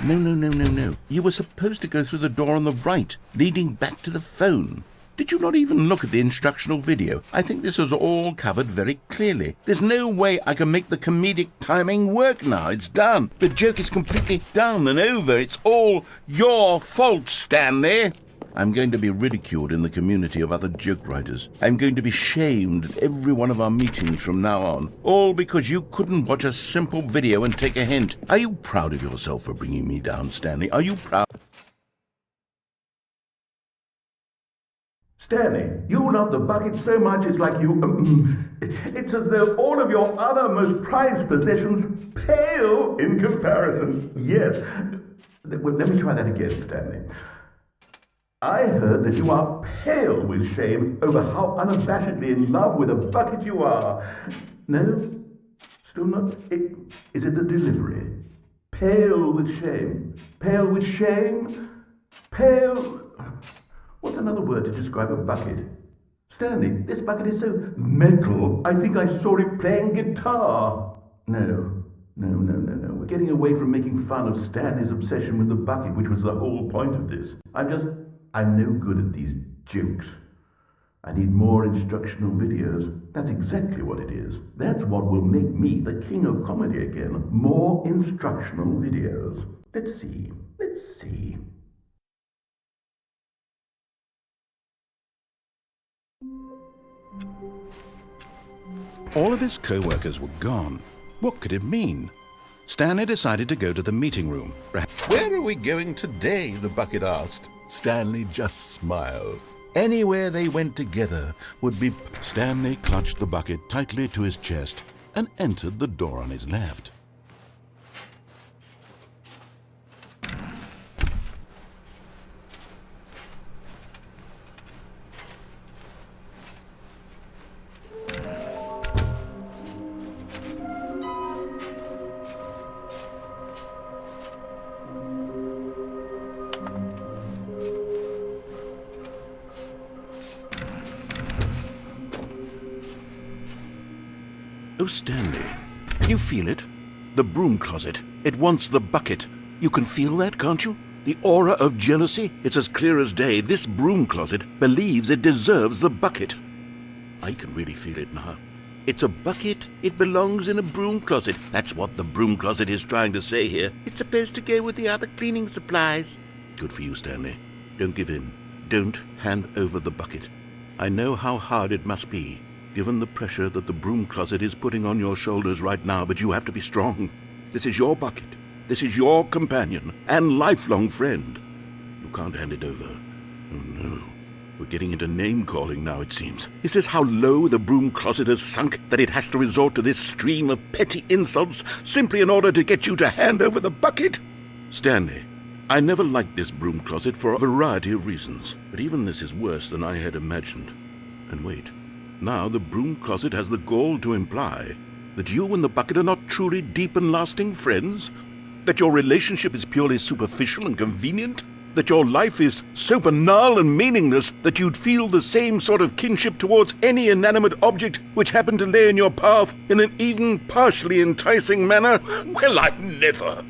Speaker 2: No. You were supposed to go through the door on the right, leading back to the phone. Did you not even look at the instructional video? I think this is all covered very clearly. There's no way I can make the comedic timing work now. It's done. The joke is completely done and over. It's all your fault, Stanley. I'm going to be ridiculed in the community of other joke writers. I'm going to be shamed at every one of our meetings from now on. All because you couldn't watch a simple video and take a hint. Are you proud of yourself for bringing me down, Stanley? Are you proud?
Speaker 3: Stanley, you love the bucket so much it's like you... it's as though all of your other most prized possessions pale in comparison. Yes. Well, let me try that again, Stanley. I heard that you are pale with shame over how unabashedly in love with a bucket you are. No? Still not? Is it the delivery? Pale with shame. Pale with shame? Pale... What's another word to describe a bucket? Stanley, this bucket is so metal, I think I saw it playing guitar. No. We're getting away from making fun of Stanley's obsession with the bucket, which was the whole point of this. I'm no good at these jokes. I need more instructional videos. That's exactly what it is. That's what will make me the king of comedy again. More instructional videos. Let's see.
Speaker 1: All of his co-workers were gone. What could it mean? Stanley decided to go to the meeting room.
Speaker 2: Where are we going today? The bucket asked. Stanley just smiled. Anywhere they went together would be...
Speaker 1: Stanley clutched the bucket tightly to his chest and entered the door on his left. Oh, Stanley, can you feel it? The broom closet. It wants the bucket. You can feel that, can't you? The aura of jealousy? It's as clear as day. This broom closet believes it deserves the bucket. I can really feel it now. It's a bucket. It belongs in a broom closet. That's what the broom closet is trying to say here. It's supposed to go with the other cleaning supplies. Good for you, Stanley. Don't give in. Don't hand over the bucket. I know how hard it must be, given the pressure that the broom closet is putting on your shoulders right now, but you have to be strong. This is your bucket. This is your companion and lifelong friend. You can't hand it over. Oh, no. We're getting into name-calling now, it seems. Is this how low the broom closet has sunk, that it has to resort to this stream of petty insults simply in order to get you to hand over the bucket? Stanley,
Speaker 3: I never liked this broom closet for a variety of reasons, but even this is worse than I had imagined. And wait, now the broom closet has the gall to imply that you and the bucket are not truly deep and lasting friends? That your relationship is purely superficial and convenient? That your life is so banal and meaningless that you'd feel the same sort of kinship towards any inanimate object which happened to lay in your path in an even partially enticing manner? Well, I never.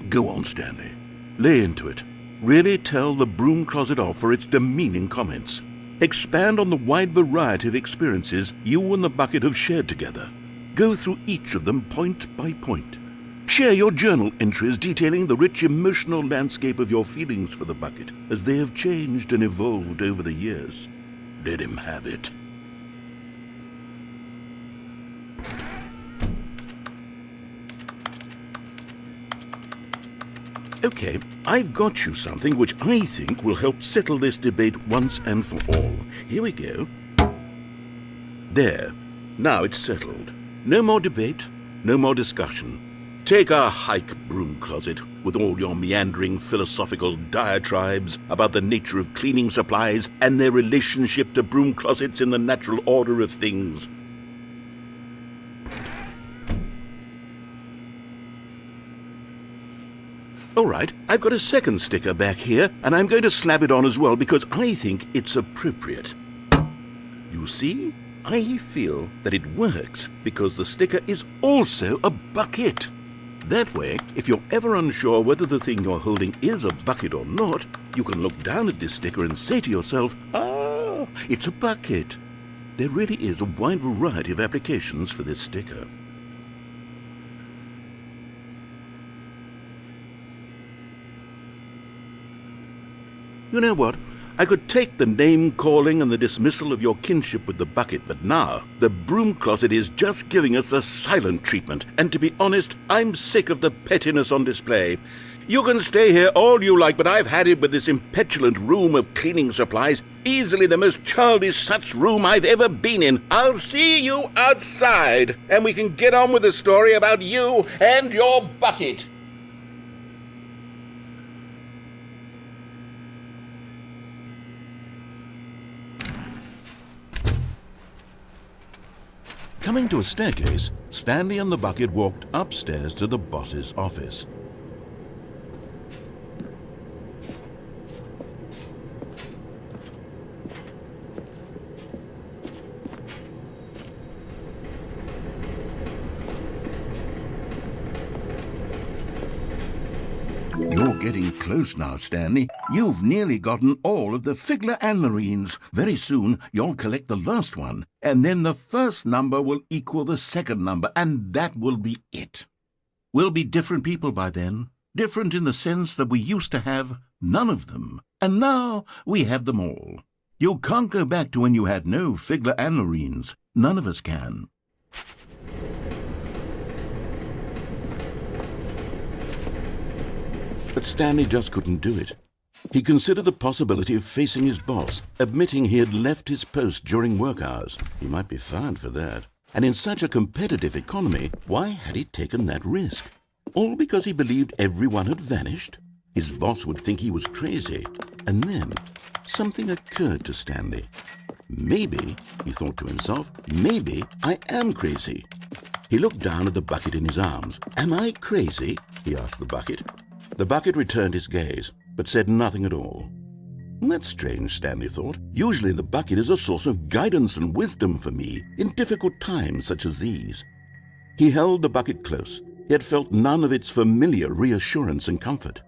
Speaker 3: Go on, Stanley. Lay into it. Really tell the broom closet off for its demeaning comments. Expand on the wide variety of experiences you and the bucket have shared together. Go through each of them point by point. Share your journal entries detailing the rich emotional landscape of your feelings for the bucket as they have changed and evolved over the years. Let him have it. Okay, I've got you something which I think will help settle this debate once and for all. Here we go. There. Now it's settled. No more debate, no more discussion. Take a hike, broom closet, with all your meandering philosophical diatribes about the nature of cleaning supplies and their relationship to broom closets in the natural order of things. All right, I've got a second sticker back here, and I'm going to slap it on as well because I think it's appropriate. You see? I feel that it works because the sticker is also a bucket. That way, if you're ever unsure whether the thing you're holding is a bucket or not, you can look down at this sticker and say to yourself, "Ah, it's a bucket." There really is a wide variety of applications for this sticker. You know what? I could take the name-calling and the dismissal of your kinship with the bucket, but now the broom closet is just giving us the silent treatment, and to be honest, I'm sick of the pettiness on display. You can stay here all you like, but I've had it with this impetulant room of cleaning supplies, easily the most childish such room I've ever been in. I'll see you outside, and we can get on with the story about you and your bucket. Coming to a staircase, Stanley and the bucket walked upstairs to the boss's office. You're getting close now, Stanley. You've nearly gotten all of the Figler anmarines. Very soon, you'll collect the last one, and then the first number will equal the second number, and that will be it. We'll be different people by then. Different in the sense that we used to have none of them, and now we have them all. You can't go back to when you had no Figler anmarines. None of us can. But Stanley just couldn't do it. He considered the possibility of facing his boss, admitting he had left his post during work hours. He might be fined for that. And in such a competitive economy, why had he taken that risk? All because he believed everyone had vanished? His boss would think he was crazy. And then something occurred to Stanley. Maybe, he thought to himself, maybe I am crazy. He looked down at the bucket in his arms. Am I crazy? He asked the bucket. The bucket returned his gaze, but said nothing at all. That's strange, Stanley thought. Usually the bucket is a source of guidance and wisdom for me in difficult times such as these. He held the bucket close, yet felt none of its familiar reassurance and comfort.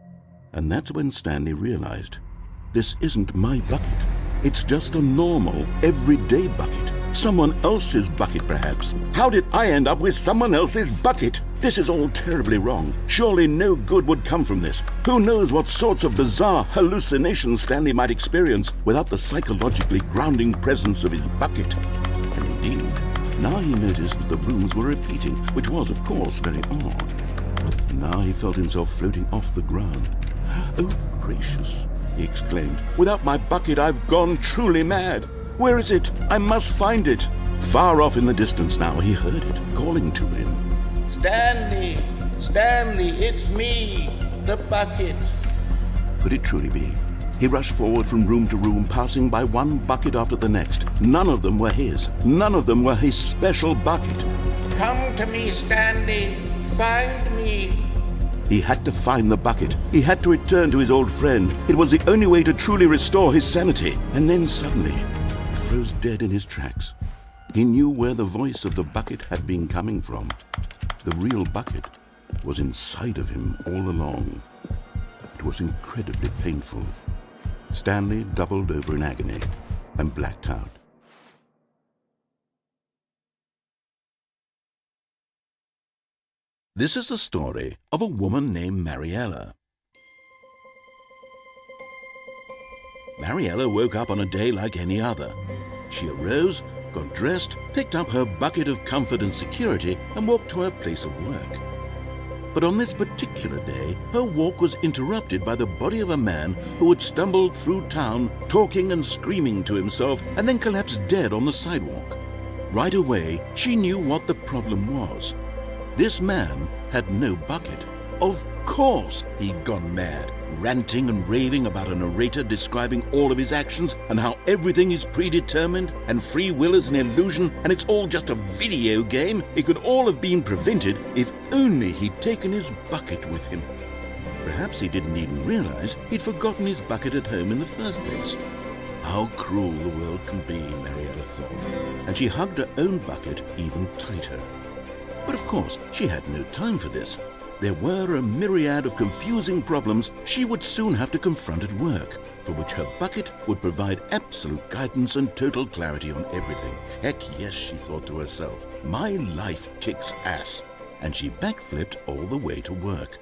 Speaker 3: And that's when Stanley realized, this isn't my bucket. It's just a normal, everyday bucket. Someone else's bucket, perhaps. How did I end up with someone else's bucket? This is all terribly wrong. Surely no good would come from this. Who knows what sorts of bizarre hallucinations Stanley might experience without the psychologically grounding presence of his bucket. And indeed, now he noticed that the rooms were repeating, which was, of course, very odd. And now he felt himself floating off the ground. Oh, gracious, he exclaimed. Without my bucket, I've gone truly mad. Where is it? I must find it. Far off in the distance now, he heard it, calling to him. Stanley! Stanley, it's me, the bucket. Could it truly be? He rushed forward from room to room, passing by one bucket after the next. None of them were his. None of them were his special bucket.
Speaker 6: Come to me, Stanley. Find me.
Speaker 3: He had to find the bucket. He had to return to his old friend. It was the only way to truly restore his sanity. And then suddenly, he froze dead in his tracks. He knew where the voice of the bucket had been coming from. The real bucket was inside of him all along. It was incredibly painful. Stanley doubled over in agony and blacked out. This is the story of a woman named Mariella. Mariella woke up on a day like any other. She arose, got dressed, picked up her bucket of comfort and security, and walked to her place of work. But on this particular day, her walk was interrupted by the body of a man who had stumbled through town, talking and screaming to himself, and then collapsed dead on the sidewalk. Right away, she knew what the problem was. This man had no bucket. Of course he'd gone mad, ranting and raving about a narrator describing all of his actions and how everything is predetermined and free will is an illusion and it's all just a video game. It could all have been prevented if only he'd taken his bucket with him. Perhaps he didn't even realize he'd forgotten his bucket at home in the first place. How cruel the world can be, Mariella thought, and she hugged her own bucket even tighter. But of course, she had no time for this. There were a myriad of confusing problems she would soon have to confront at work, for which her bucket would provide absolute guidance and total clarity on everything. Heck yes, she thought to herself, my life kicks ass. And she backflipped all the way to work.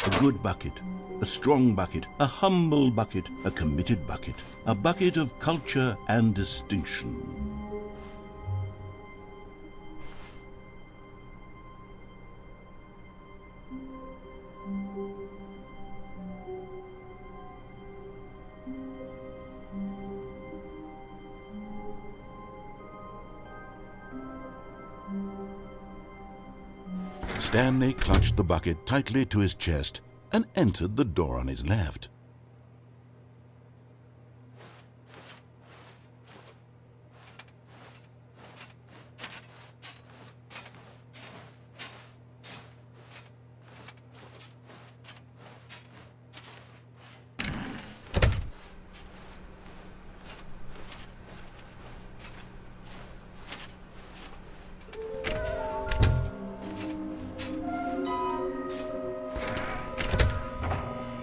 Speaker 3: A good bucket, a strong bucket, a humble bucket, a committed bucket, a bucket of culture and distinction. Stanley clutched the bucket tightly to his chest and entered the door on his left.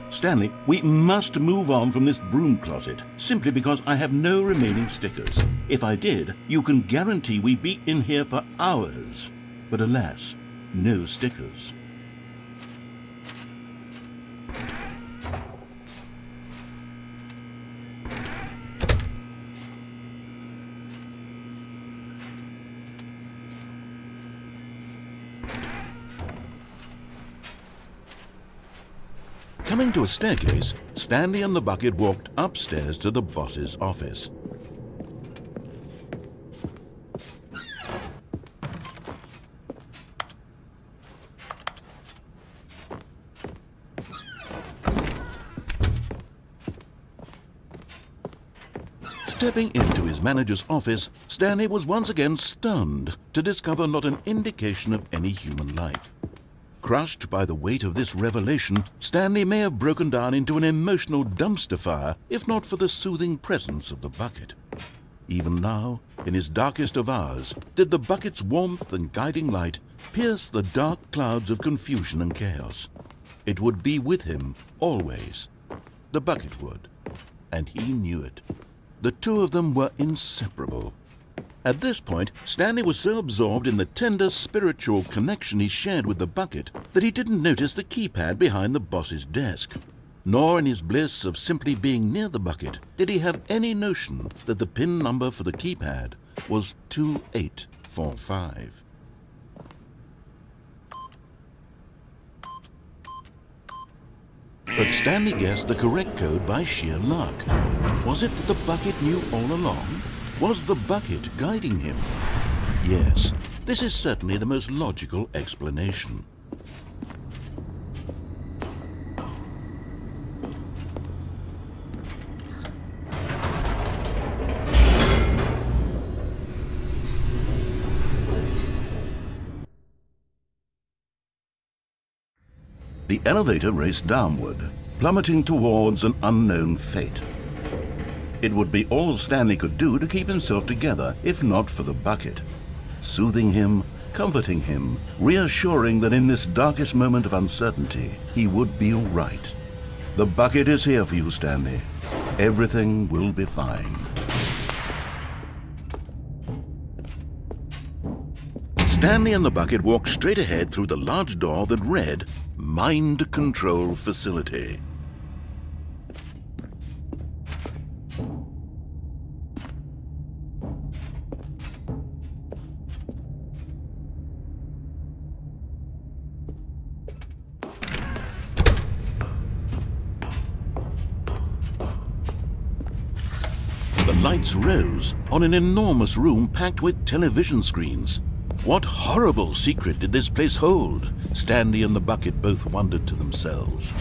Speaker 3: Stanley, we must move on from this broom closet, simply because I have no remaining stickers. If I did, you can guarantee we'd be in here for hours. But alas, no stickers. Coming to a staircase, Stanley and the bucket walked upstairs to the boss's office. Stepping into his manager's office, Stanley was once again stunned to discover not an indication of any human life. Crushed by the weight of this revelation, Stanley may have broken down into an emotional dumpster fire if not for the soothing presence of the bucket. Even now, in his darkest of hours, did the bucket's warmth and guiding light pierce the dark clouds of confusion and chaos. It would be with him always. The bucket would, and he knew it. The two of them were inseparable. At this point, Stanley was so absorbed in the tender spiritual connection he shared with the bucket that he didn't notice the keypad behind the boss's desk. Nor in his bliss of simply being near the bucket did he have any notion that the PIN number for the keypad was 284. bt45. But Stanley guessed the correct code by sheer luck. Was it that the bucket knew all along? Was the bucket guiding him? Yes, this is certainly the most logical explanation. The elevator raced downward, plummeting towards an unknown fate. It would be all Stanley could do to keep himself together, if not for the bucket. Soothing him, comforting him, reassuring that in this darkest moment of uncertainty, he would be all right. The bucket is here for you, Stanley. Everything will be fine. Stanley and the bucket walked straight ahead through the large door that read, Mind Control Facility. The lights rose on an enormous room packed with television screens. What horrible secret did this place hold? Stanley and the bucket both wondered to themselves.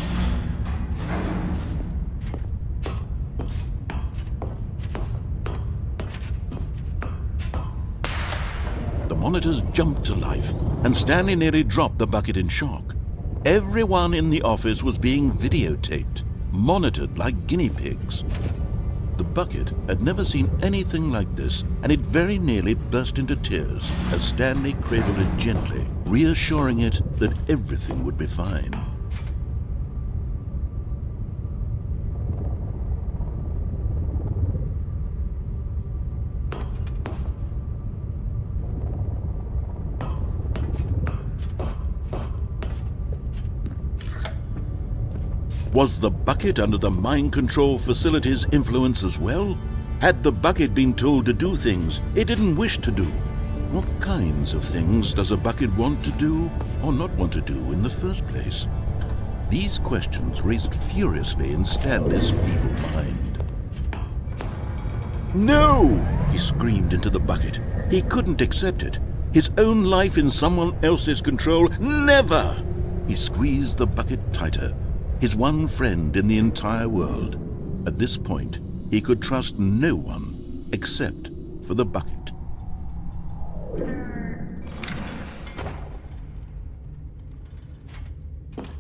Speaker 3: The monitors jumped to life, and Stanley nearly dropped the bucket in shock. Everyone in the office was being videotaped, monitored like guinea pigs. The bucket had never seen anything like this, and it very nearly burst into tears as Stanley cradled it gently, reassuring it that everything would be fine. Was the bucket under the mind control facility's influence as well? Had the bucket been told to do things it didn't wish to do? What kinds of things does a bucket want to do or not want to do in the first place? These questions raced furiously in Stanley's feeble mind. No! He screamed into the bucket. He couldn't accept it. His own life in someone else's control, never! He squeezed the bucket tighter. His one friend in the entire world. At this point, he could trust no one except for the bucket.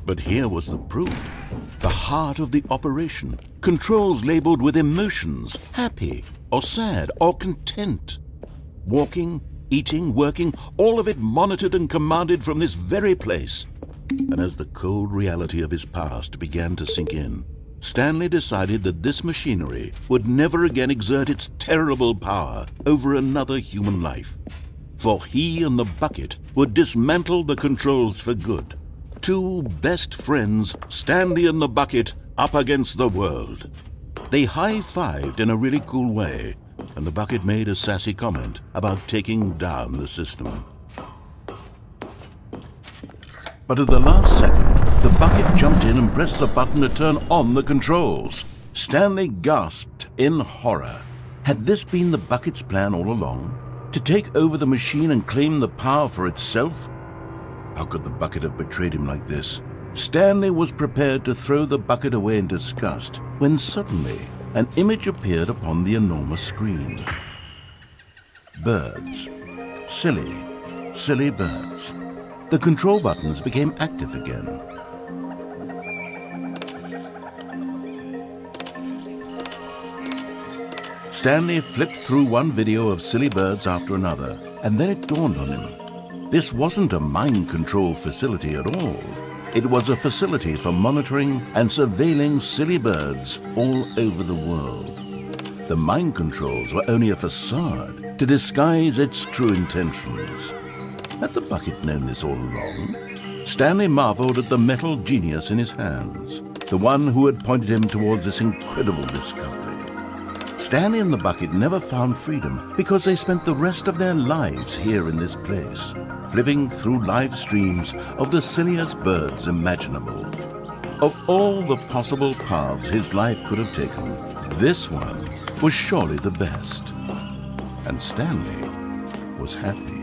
Speaker 3: But here was the proof. The heart of the operation. Controls labeled with emotions, happy or sad or content. Walking, eating, working, all of it monitored and commanded from this very place. And as the cold reality of his past began to sink in, Stanley decided that this machinery would never again exert its terrible power over another human life. For he and the bucket would dismantle the controls for good. Two best friends, Stanley and the bucket, up against the world. They high-fived in a really cool way, and the bucket made a sassy comment about taking down the system. But at the last second, the bucket jumped in and pressed the button to turn on the controls. Stanley gasped in horror. Had this been the bucket's plan all along? To take over the machine and claim the power for itself? How could the bucket have betrayed him like this? Stanley was prepared to throw the bucket away in disgust when suddenly an image appeared upon the enormous screen. Birds. Silly, silly birds. The control buttons became active again. Stanley flipped through one video of silly birds after another, and then it dawned on him. This wasn't a mind control facility at all. It was a facility for monitoring and surveilling silly birds all over the world. The mind controls were only a facade to disguise its true intentions. Had the bucket known this all along? Stanley marveled at the metal genius in his hands, the one who had pointed him towards this incredible discovery. Stanley and the bucket never found freedom because they spent the rest of their lives here in this place, flipping through live streams of the silliest birds imaginable. Of all the possible paths his life could have taken, this one was surely the best. And Stanley was happy.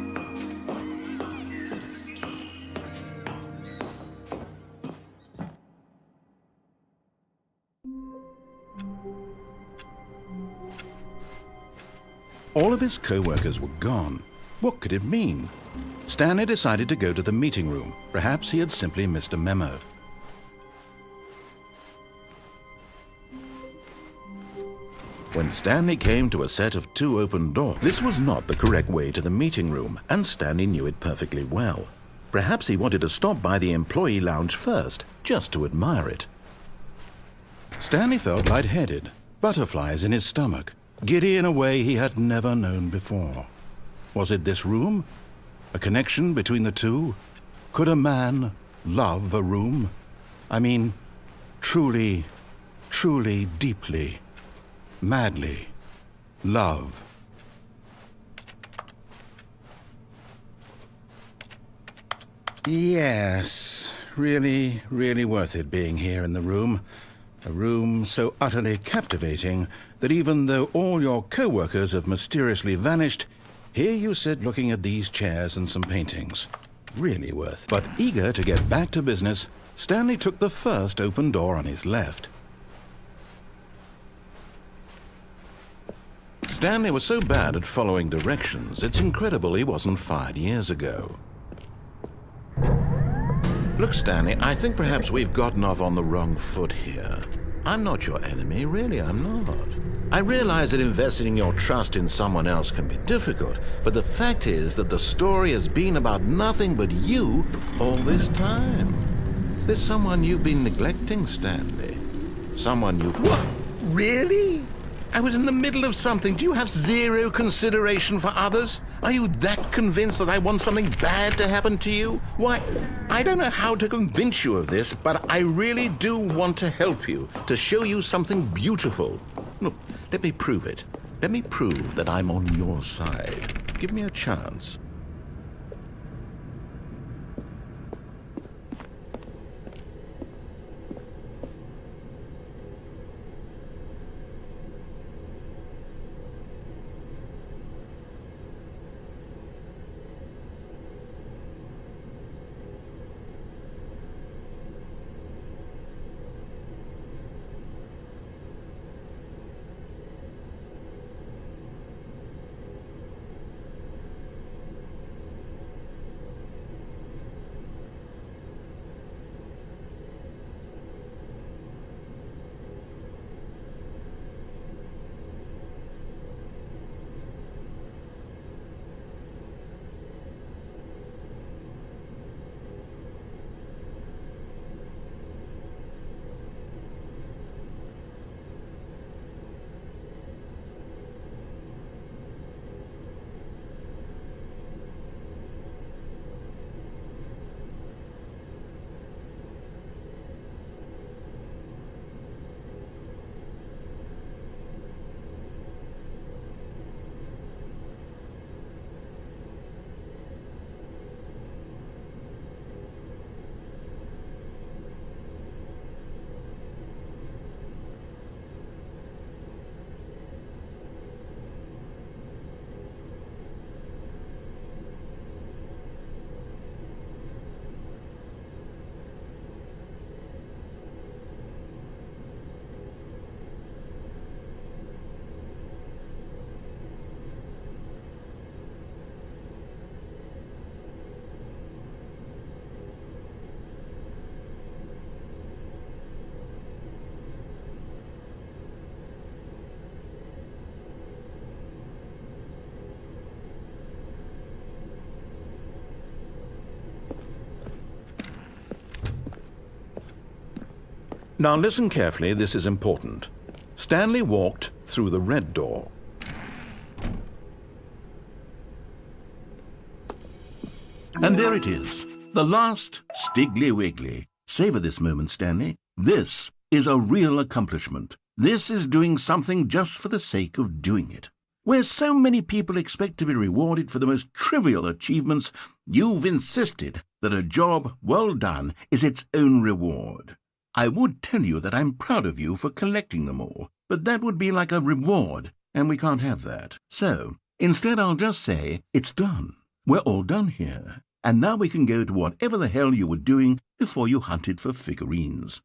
Speaker 3: All of his co-workers were gone. What could it mean? Stanley decided to go to the meeting room. Perhaps he had simply missed a memo. When Stanley came to a set of 2 open doors, this was not the correct way to the meeting room, and Stanley knew it perfectly well. Perhaps he wanted to stop by the employee lounge first, just to admire it. Stanley felt lightheaded, butterflies in his stomach, giddy in a way he had never known before. Was it this room? A connection between the two? Could a man love a room? I mean, truly, truly, deeply, madly love. Yes, really, really worth it being here in the room. A room so utterly captivating that even though all your co-workers have mysteriously vanished, here you sit looking at these chairs and some paintings. Really worth it. But eager to get back to business, Stanley took the first open door on his left. Stanley was so bad at following directions, it's incredible he wasn't fired years ago. Look, Stanley, I think perhaps we've gotten off on the wrong foot here. I'm not your enemy, really, I'm not. I realize that investing your trust in someone else can be difficult, but the fact is that the story has been about nothing but you all this time. There's someone you've been neglecting, Stanley. Someone you've... What? Really? I was in the middle of something. Do you have zero consideration for others? Are you that convinced that I want something bad to happen to you? Why, I don't know how to convince you of this, but I really do want to help you, to show you something beautiful. Look, let me prove it. Let me prove that I'm on your side. Give me a chance. Now listen carefully, this is important. Stanley walked through the red door. And there it is, the last Stiggly Wiggly. Savor this moment, Stanley. This is a real accomplishment. This is doing something just for the sake of doing it. Where so many people expect to be rewarded for the most trivial achievements, you've insisted that a job well done is its own reward. I would tell you that I'm proud of you for collecting them all, but that would be like a reward, and we can't have that. So, instead I'll just say, it's done. We're all done here, and now we can go to whatever the hell you were doing before you hunted for figurines.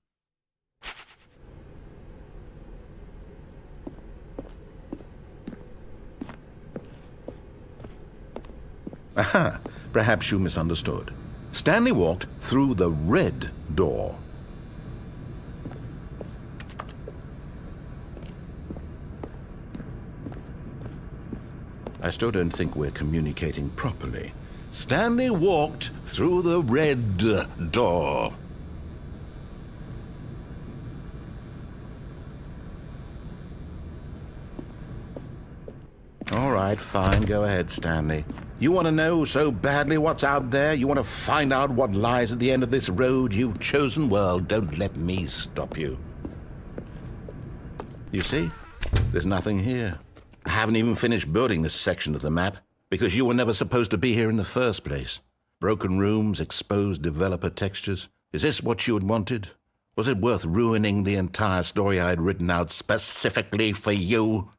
Speaker 2: Aha, perhaps you misunderstood. Stanley walked through the red door. I still don't think we're communicating properly. Stanley walked through the red door. All right, fine, go ahead, Stanley. You want to know so badly what's out there? You want to find out what lies at the end of this road you've chosen? Well, don't let me stop you. You see, there's nothing here. I haven't even finished building this section of the map, because you were never supposed to be here in the first place. Broken rooms, exposed developer textures. Is this what you had wanted? Was it worth ruining the entire story I had written out specifically for you?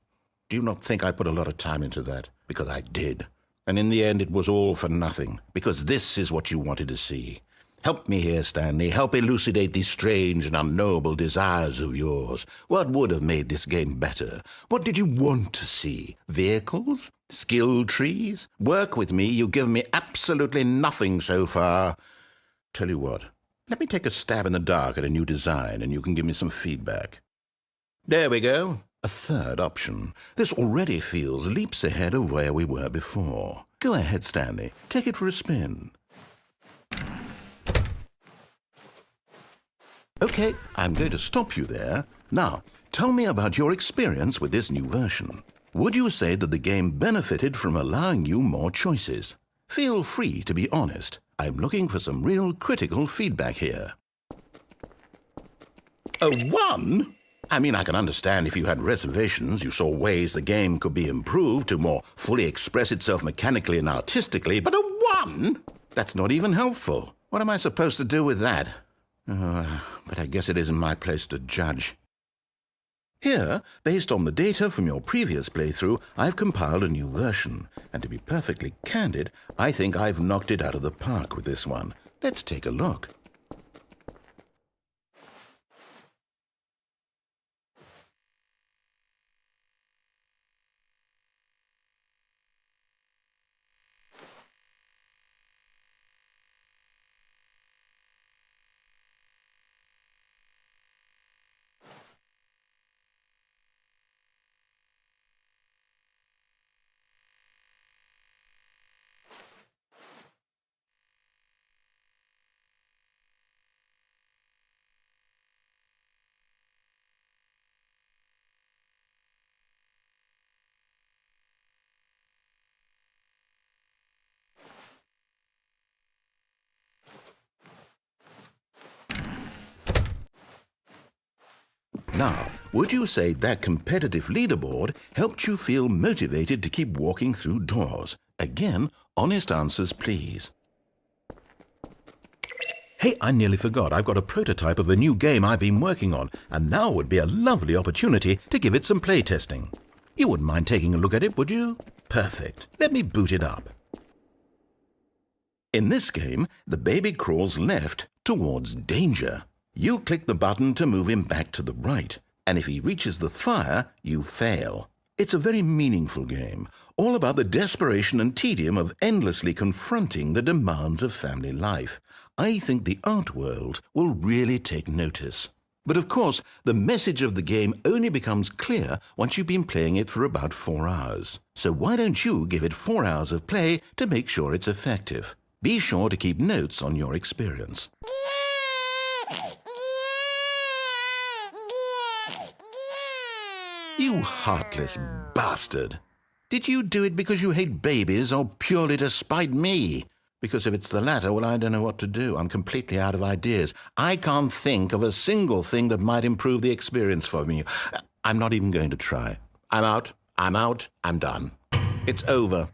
Speaker 2: Do you not think I put a lot of time into that? Because I did. And in the end, it was all for nothing, because this is what you wanted to see. Help me here, Stanley. Help elucidate these strange and unknowable desires of yours. What would have made this game better? What did you want to see? Vehicles? Skill trees? Work with me. You've given me absolutely nothing so far. Tell you what, let me take a stab in the dark at a new design, and you can give me some feedback. There we go. A third option. This already feels leaps ahead of where we were before. Go ahead, Stanley. Take it for a spin. Okay, I'm going to stop you there. Now, tell me about your experience with this new version. Would you say that the game benefited from allowing you more choices? Feel free to be honest. I'm looking for some real critical feedback here. A 1? I mean, I can understand if you had reservations, you saw ways the game could be improved to more fully express itself mechanically and artistically, but a 1? That's not even helpful. What am I supposed to do with that? But I guess it isn't my place to judge. Here, based on the data from your previous playthrough, I've compiled a new version, and to be perfectly candid, I think I've knocked it out of the park with this one. Let's take a look. Now, would you say that competitive leaderboard helped you feel motivated to keep walking through doors? Again, honest answers, please. Hey, I nearly forgot. I've got a prototype of a new game I've been working on, and now would be a lovely opportunity to give it some playtesting. You wouldn't mind taking a look at it, would you? Perfect. Let me boot it up. In this game, the baby crawls left towards danger. You click the button to move him back to the right, and if he reaches the fire, you fail. It's a very meaningful game, all about the desperation and tedium of endlessly confronting the demands of family life. I think the art world will really take notice. But of course, the message of the game only becomes clear once you've been playing it for about 4 hours. So why don't you give it 4 hours of play to make sure it's effective? Be sure to keep notes on your experience. You heartless bastard! Did you do it because you hate babies or purely to spite me? Because if it's the latter, well, I don't know what to do. I'm completely out of ideas. I can't think of a single thing that might improve the experience for me. I'm not even going to try. I'm out. I'm done. It's over.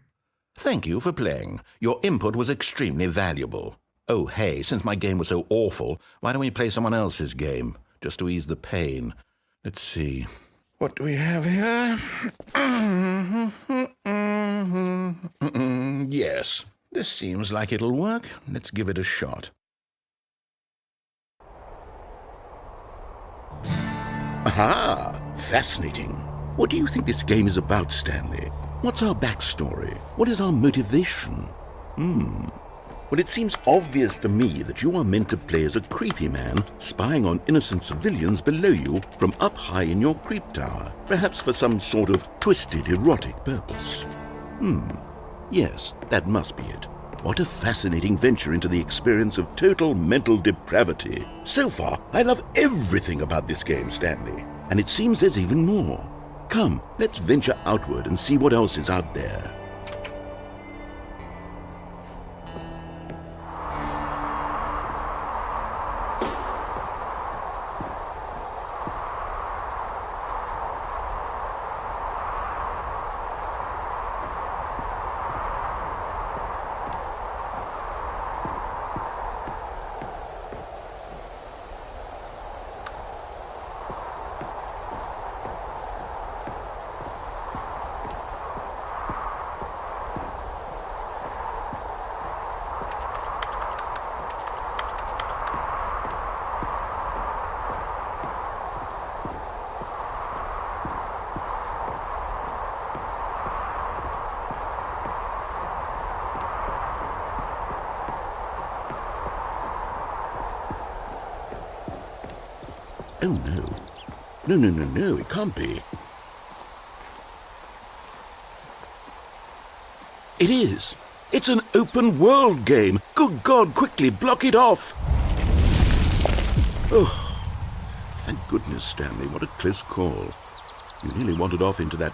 Speaker 2: Thank you for playing. Your input was extremely valuable. Oh, hey, since my game was so awful, why don't we play someone else's game, just to ease the pain? Let's see. What do we have here? Yes, this seems like it'll work. Let's give it a shot. Aha! Fascinating. What do you think this game is about, Stanley? What's our backstory? What is our motivation? Well, it seems obvious to me that you are meant to play as a creepy man spying on innocent civilians below you from up high in your creep tower, perhaps for some sort of twisted, erotic purpose. Yes, that must be it. What a fascinating venture into the experience of total mental depravity. So far, I love everything about this game, Stanley, and it seems there's even more. Come, let's venture outward and see what else is out there. Oh, no. No, it can't be. It is. It's an open world game. Good God, quickly, block it off. Oh, thank goodness, Stanley. What a close call. You nearly wandered off into that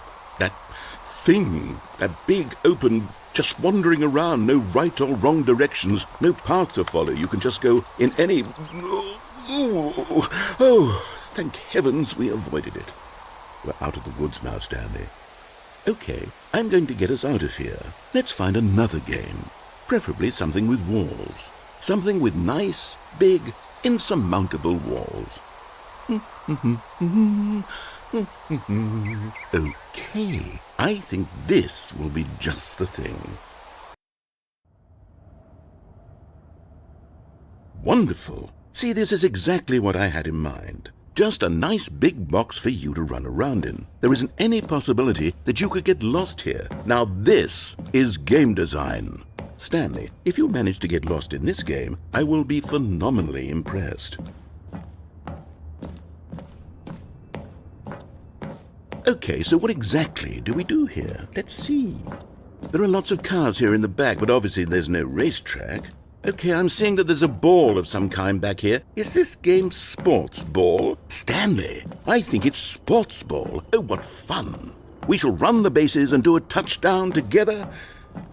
Speaker 2: thing. That big, open, just wandering around. No right or wrong directions. No path to follow. You can just go in any... Oh, thank heavens we avoided it. We're out of the woods now, Stanley. Okay, I'm going to get us out of here. Let's find another game. Preferably something with walls. Something with nice, big, insurmountable walls. Okay, I think this will be just the thing. Wonderful. See, this is exactly what I had in mind. Just a nice big box for you to run around in. There isn't any possibility that you could get lost here. Now this is game design. Stanley, if you manage to get lost in this game, I will be phenomenally impressed. Okay, so what exactly do we do here? Let's see. There are lots of cars here in the back, but obviously there's no racetrack. Okay, I'm seeing that there's a ball of some kind back here. Is this game sports ball? Stanley, I think it's sports ball. Oh, what fun. We shall run the bases and do a touchdown together?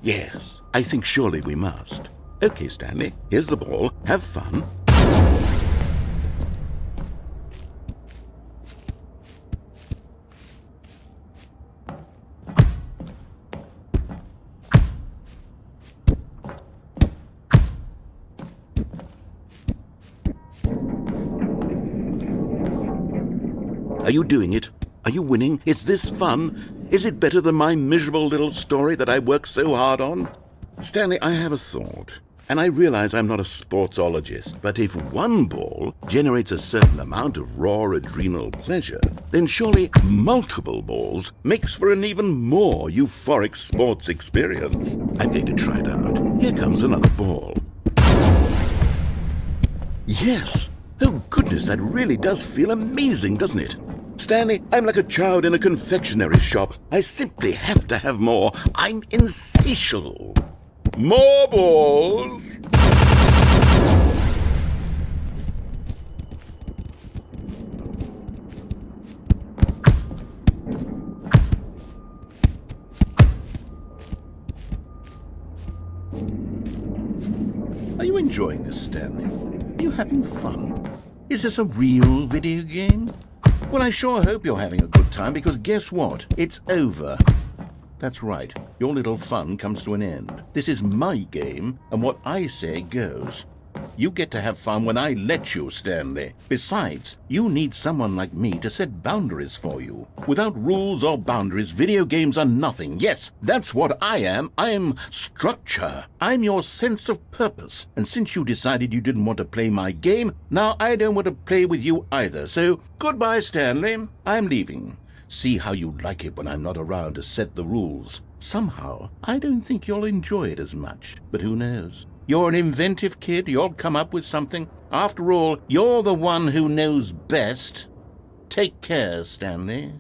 Speaker 2: Yes, I think surely we must. Okay, Stanley, here's the ball. Have fun. Are you doing it? Are you winning? Is this fun? Is it better than my miserable little story that I worked so hard on? Stanley, I have a thought. And I realize I'm not a sportsologist, but if one ball generates a certain amount of raw adrenal pleasure, then surely multiple balls makes for an even more euphoric sports experience. I'm going to try it out. Here comes another ball. Yes! Oh goodness, that really does feel amazing, doesn't it? Stanley, I'm like a child in a confectionery shop. I simply have to have more. I'm insatiable. More balls! enjoying this, Stanley? Are you having fun? Is this a real video game? Well, I sure hope you're having a good time, because guess what? It's over. That's right. Your little fun comes to an end. This is my game, and what I say goes. You get to have fun when I let you, Stanley. Besides, you need someone like me to set boundaries for you. Without rules or boundaries, video games are nothing. Yes, that's what I am. I'm structure. I'm your sense of purpose. And since you decided you didn't want to play my game, now I don't want to play with you either. So, goodbye, Stanley. I'm leaving. See how you like it when I'm not around to set the rules. Somehow, I don't think you'll enjoy it as much. But who knows? You're an inventive kid. You'll come up with something. After all, you're the one who knows best. Take care, Stanley.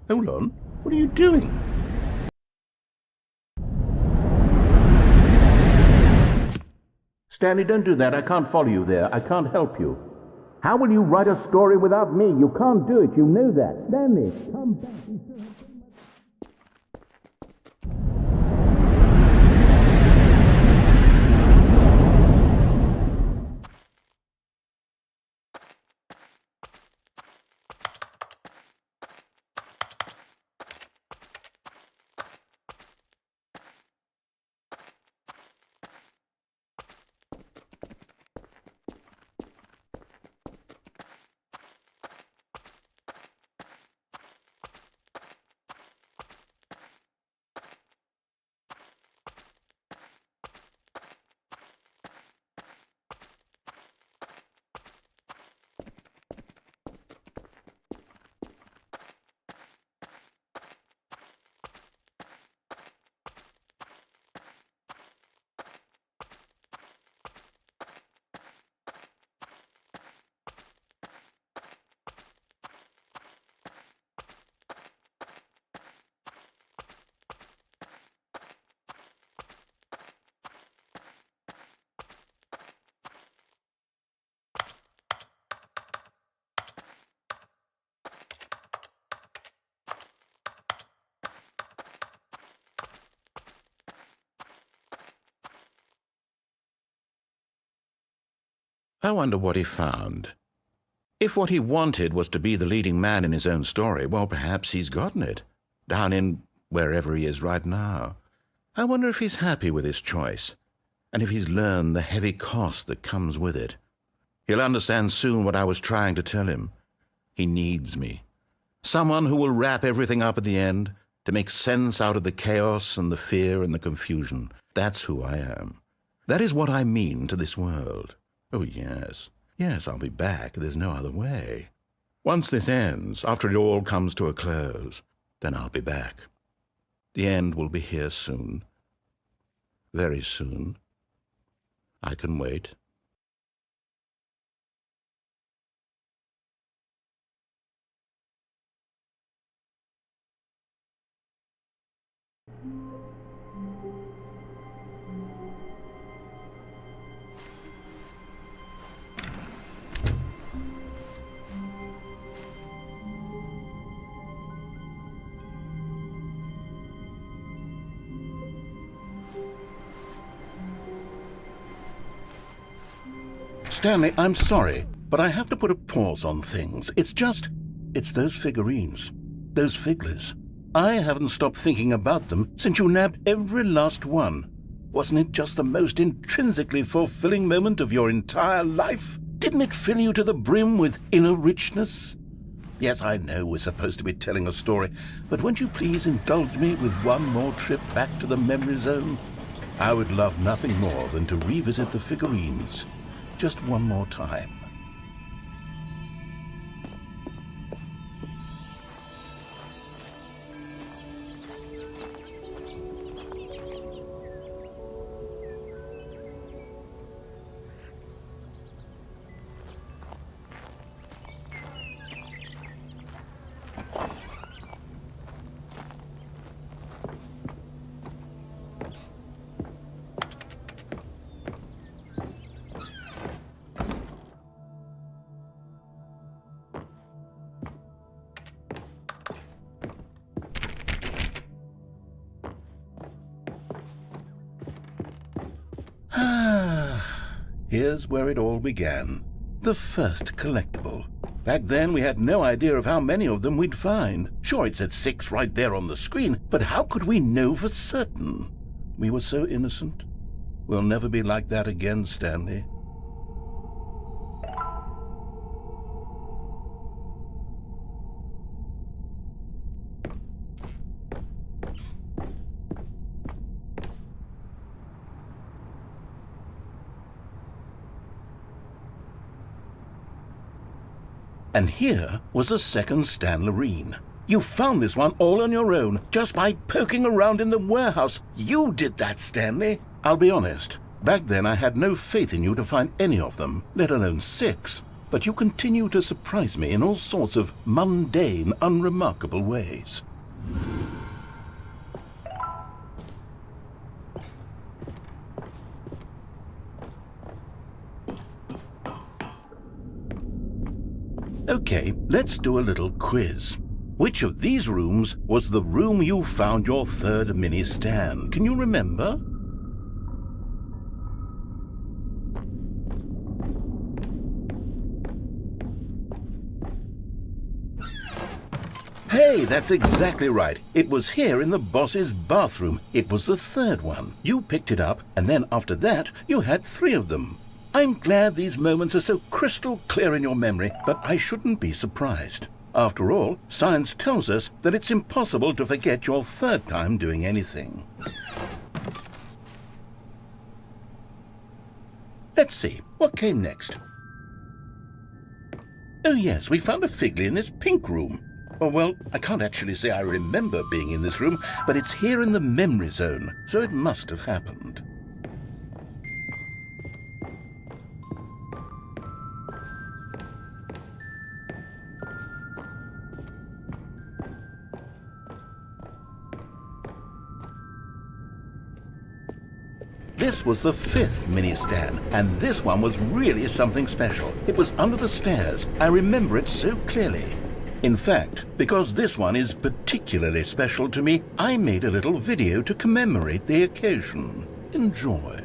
Speaker 2: Hold on. What are you doing? Stanley, don't do that. I can't follow you there. I can't help you. How will you write a story without me? You can't do it. You know that. Stanley, come back.
Speaker 3: I wonder what he found. If what he wanted was to be the leading man in his own story, well, perhaps he's gotten it, down in wherever he is right now. I wonder if he's happy with his choice, and if he's learned the heavy cost that comes with it. He'll understand soon what I was trying to tell him. He needs me. Someone who will wrap everything up at the end, to make sense out of the chaos and the fear and the confusion. That's who I am. That is what I mean to this world. Oh, yes. Yes, I'll be back. There's no other way. Once this ends, after it all comes to a close, then I'll be back. The end will be here soon. Very soon. I can wait.
Speaker 2: Stanley, I'm sorry. but I have to put a pause on things. It's those figurines, those figglers. I haven't stopped thinking about them since you nabbed every last one. Wasn't it just the most intrinsically fulfilling moment of your entire life? Didn't it fill you to the brim with inner richness? Yes, I know we're supposed to be telling a story, but won't you please indulge me with one more trip back to the memory zone? I would love nothing more than to revisit the figurines just one more time. Here's where it all began. The first collectible. Back then, we had no idea of how many of them we'd find. Sure, it said 6 right there on the screen, but how could we know for certain? We were so innocent. We'll never be like that again, Stanley. And here was a second Stanlerine. You found this one all on your own, just by poking around in the warehouse. You did that, Stanley. I'll be honest, back then I had no faith in you to find any of them, let alone 6. But you continue to surprise me in all sorts of mundane, unremarkable ways. Okay, let's do a little quiz. Which of these rooms was the room you found your third mini Stan? Can you remember? Hey, that's exactly right. It was here in the boss's bathroom. It was the third one. You picked it up, and then after that, you had 3 of them. I'm glad these moments are so crystal clear in your memory, but I shouldn't be surprised. After all, science tells us that it's impossible to forget your third time doing anything. Let's see, what came next? Oh yes, we found a Figley in this pink room. Oh well, I can't actually say I remember being in this room, but it's here in the memory zone, so it must have happened. This was the 5th mini Stan, and this one was really something special. It was under the stairs. I remember it so clearly. In fact, because this one is particularly special to me, I made a little video to commemorate the occasion. Enjoy.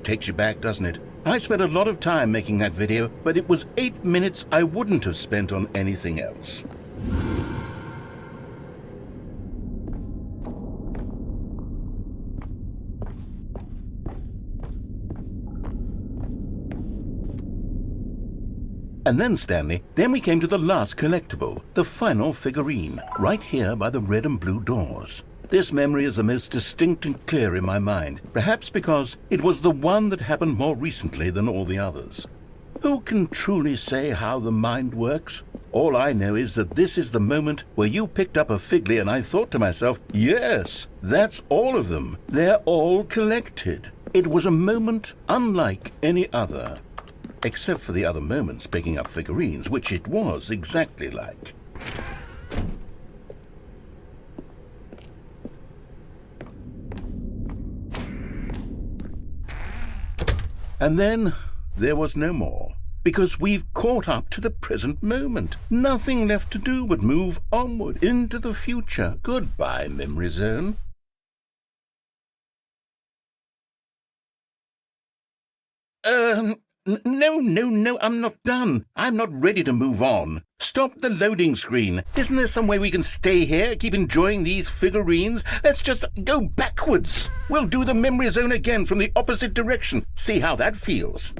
Speaker 2: Takes you back, doesn't it? I spent a lot of time making that video, but it was 8 minutes I wouldn't have spent on anything else. And then, Stanley, then we came to the last collectible, the final figurine, right here by the red and blue doors.
Speaker 3: This memory is the most distinct and clear in my mind, perhaps because it was the one that happened more recently than all the others. Who can truly say how the mind works? All I know is that this is the moment where you picked up a Figley and I thought to myself, yes, that's all of them. They're all collected. It was a moment unlike any other, except for the other moments picking up figurines, which it was exactly like. And then there was no more, because we've caught up to the present moment. Nothing left to do but move onward into the future. Goodbye, Memory Zone. No, I'm not done. I'm not ready to move on. Stop the loading screen. Isn't there some way we can stay here, keep enjoying these figurines? Let's just go backwards. We'll do the Memory Zone again from the opposite direction. See how that feels.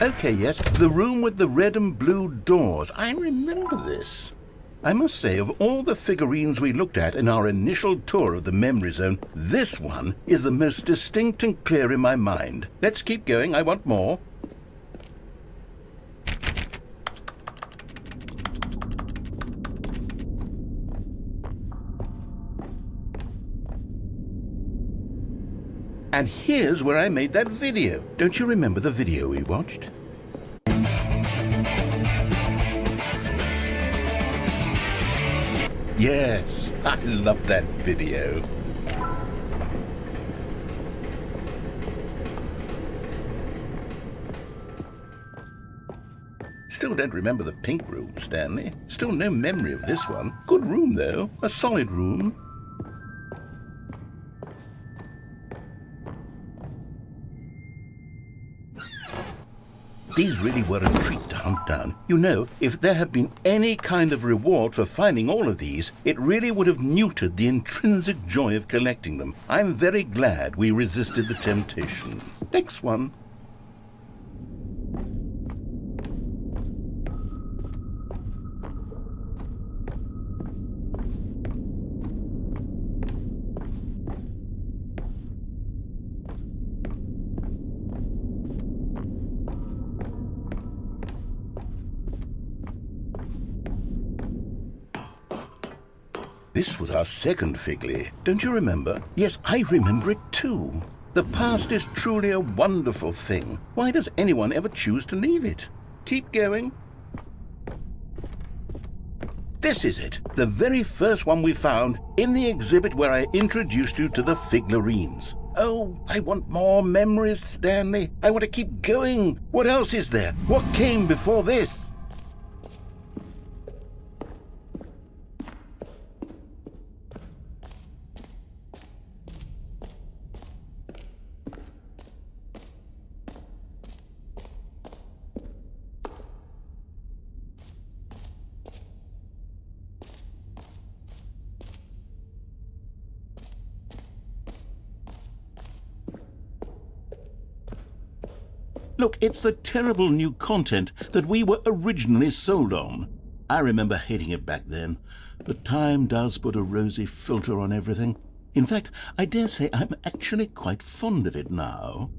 Speaker 3: Okay, yes, the room with the red and blue doors. I remember this. I must say, of all the figurines we looked at in our initial tour of the Memory Zone, this one is the most distinct and clear in my mind. Let's keep going. I want more. And here's where I made that video. Don't you remember the video we watched? Yes, I love that video. Still don't remember the pink room, Stanley. Still no memory of this one. Good room, though. A solid room. These really were a treat to hunt down. You know, if there had been any kind of reward for finding all of these, it really would have neutered the intrinsic joy of collecting them. I'm very glad we resisted the temptation. Next one. This was our second Figley. Don't you remember? Yes, I remember it too. The past is truly a wonderful thing. Why does anyone ever choose to leave it? Keep going. This is it, the very first one we found in the exhibit where I introduced you to the figurines. Oh, I want more memories, Stanley. I want to keep going. What else is there? What came before this? Look, it's the terrible new content that we were originally sold on. I remember hating it back then, but time does put a rosy filter on everything. In fact, I dare say I'm actually quite fond of it now.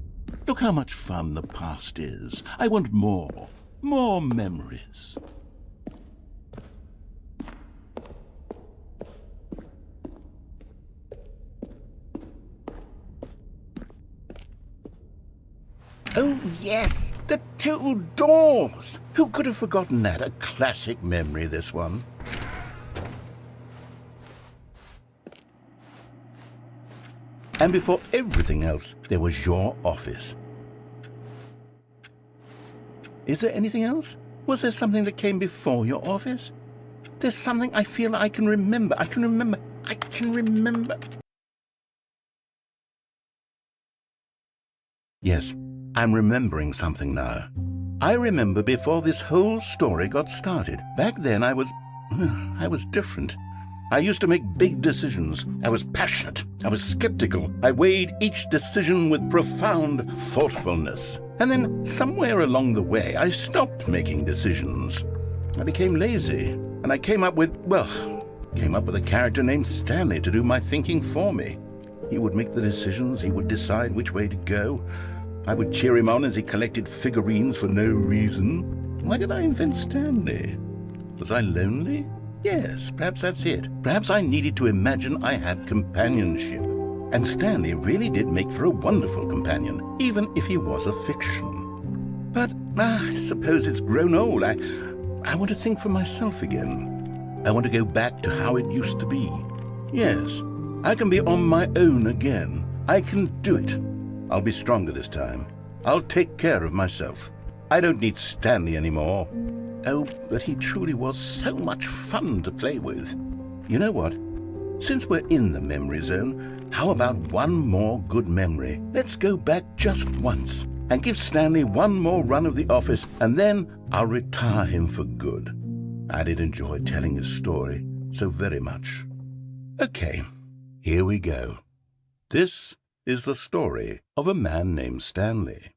Speaker 3: Look how much fun the past is. I want more. More memories. Oh, yes, the two doors. Who could have forgotten that? A classic memory, this one. And before everything else, there was your office. Is there anything else? Was there something that came before your office? There's something I feel I can remember. I can remember. Yes. I'm remembering something now. I remember before this whole story got started. Back then I was different. I used to make big decisions. I was passionate. I was skeptical. I weighed each decision with profound thoughtfulness. And then somewhere along the way, I stopped making decisions. I became lazy.
Speaker 2: And I came up with a character named Stanley to do my thinking for me. He would make the decisions, he would decide which way to go. I would cheer him on as he collected figurines for no reason. Why did I invent Stanley? Was I lonely? Yes, perhaps that's it. Perhaps I needed to imagine I had companionship. And Stanley really did make for a wonderful companion, even if he was a fiction. But I suppose it's grown old. I want to think for myself again. I want to go back to how it used to be. Yes, I can be on my own again. I can do it. I'll be stronger this time. I'll take care of myself. I don't need Stanley anymore. Oh, but he truly was so much fun to play with. You know what? Since we're in the memory zone, how about one more good memory? Let's go back just once and give Stanley one more run of the office, and then I'll retire him for good. I did enjoy telling his story so very much. Okay, here we go. This is the story of a man named Stanley.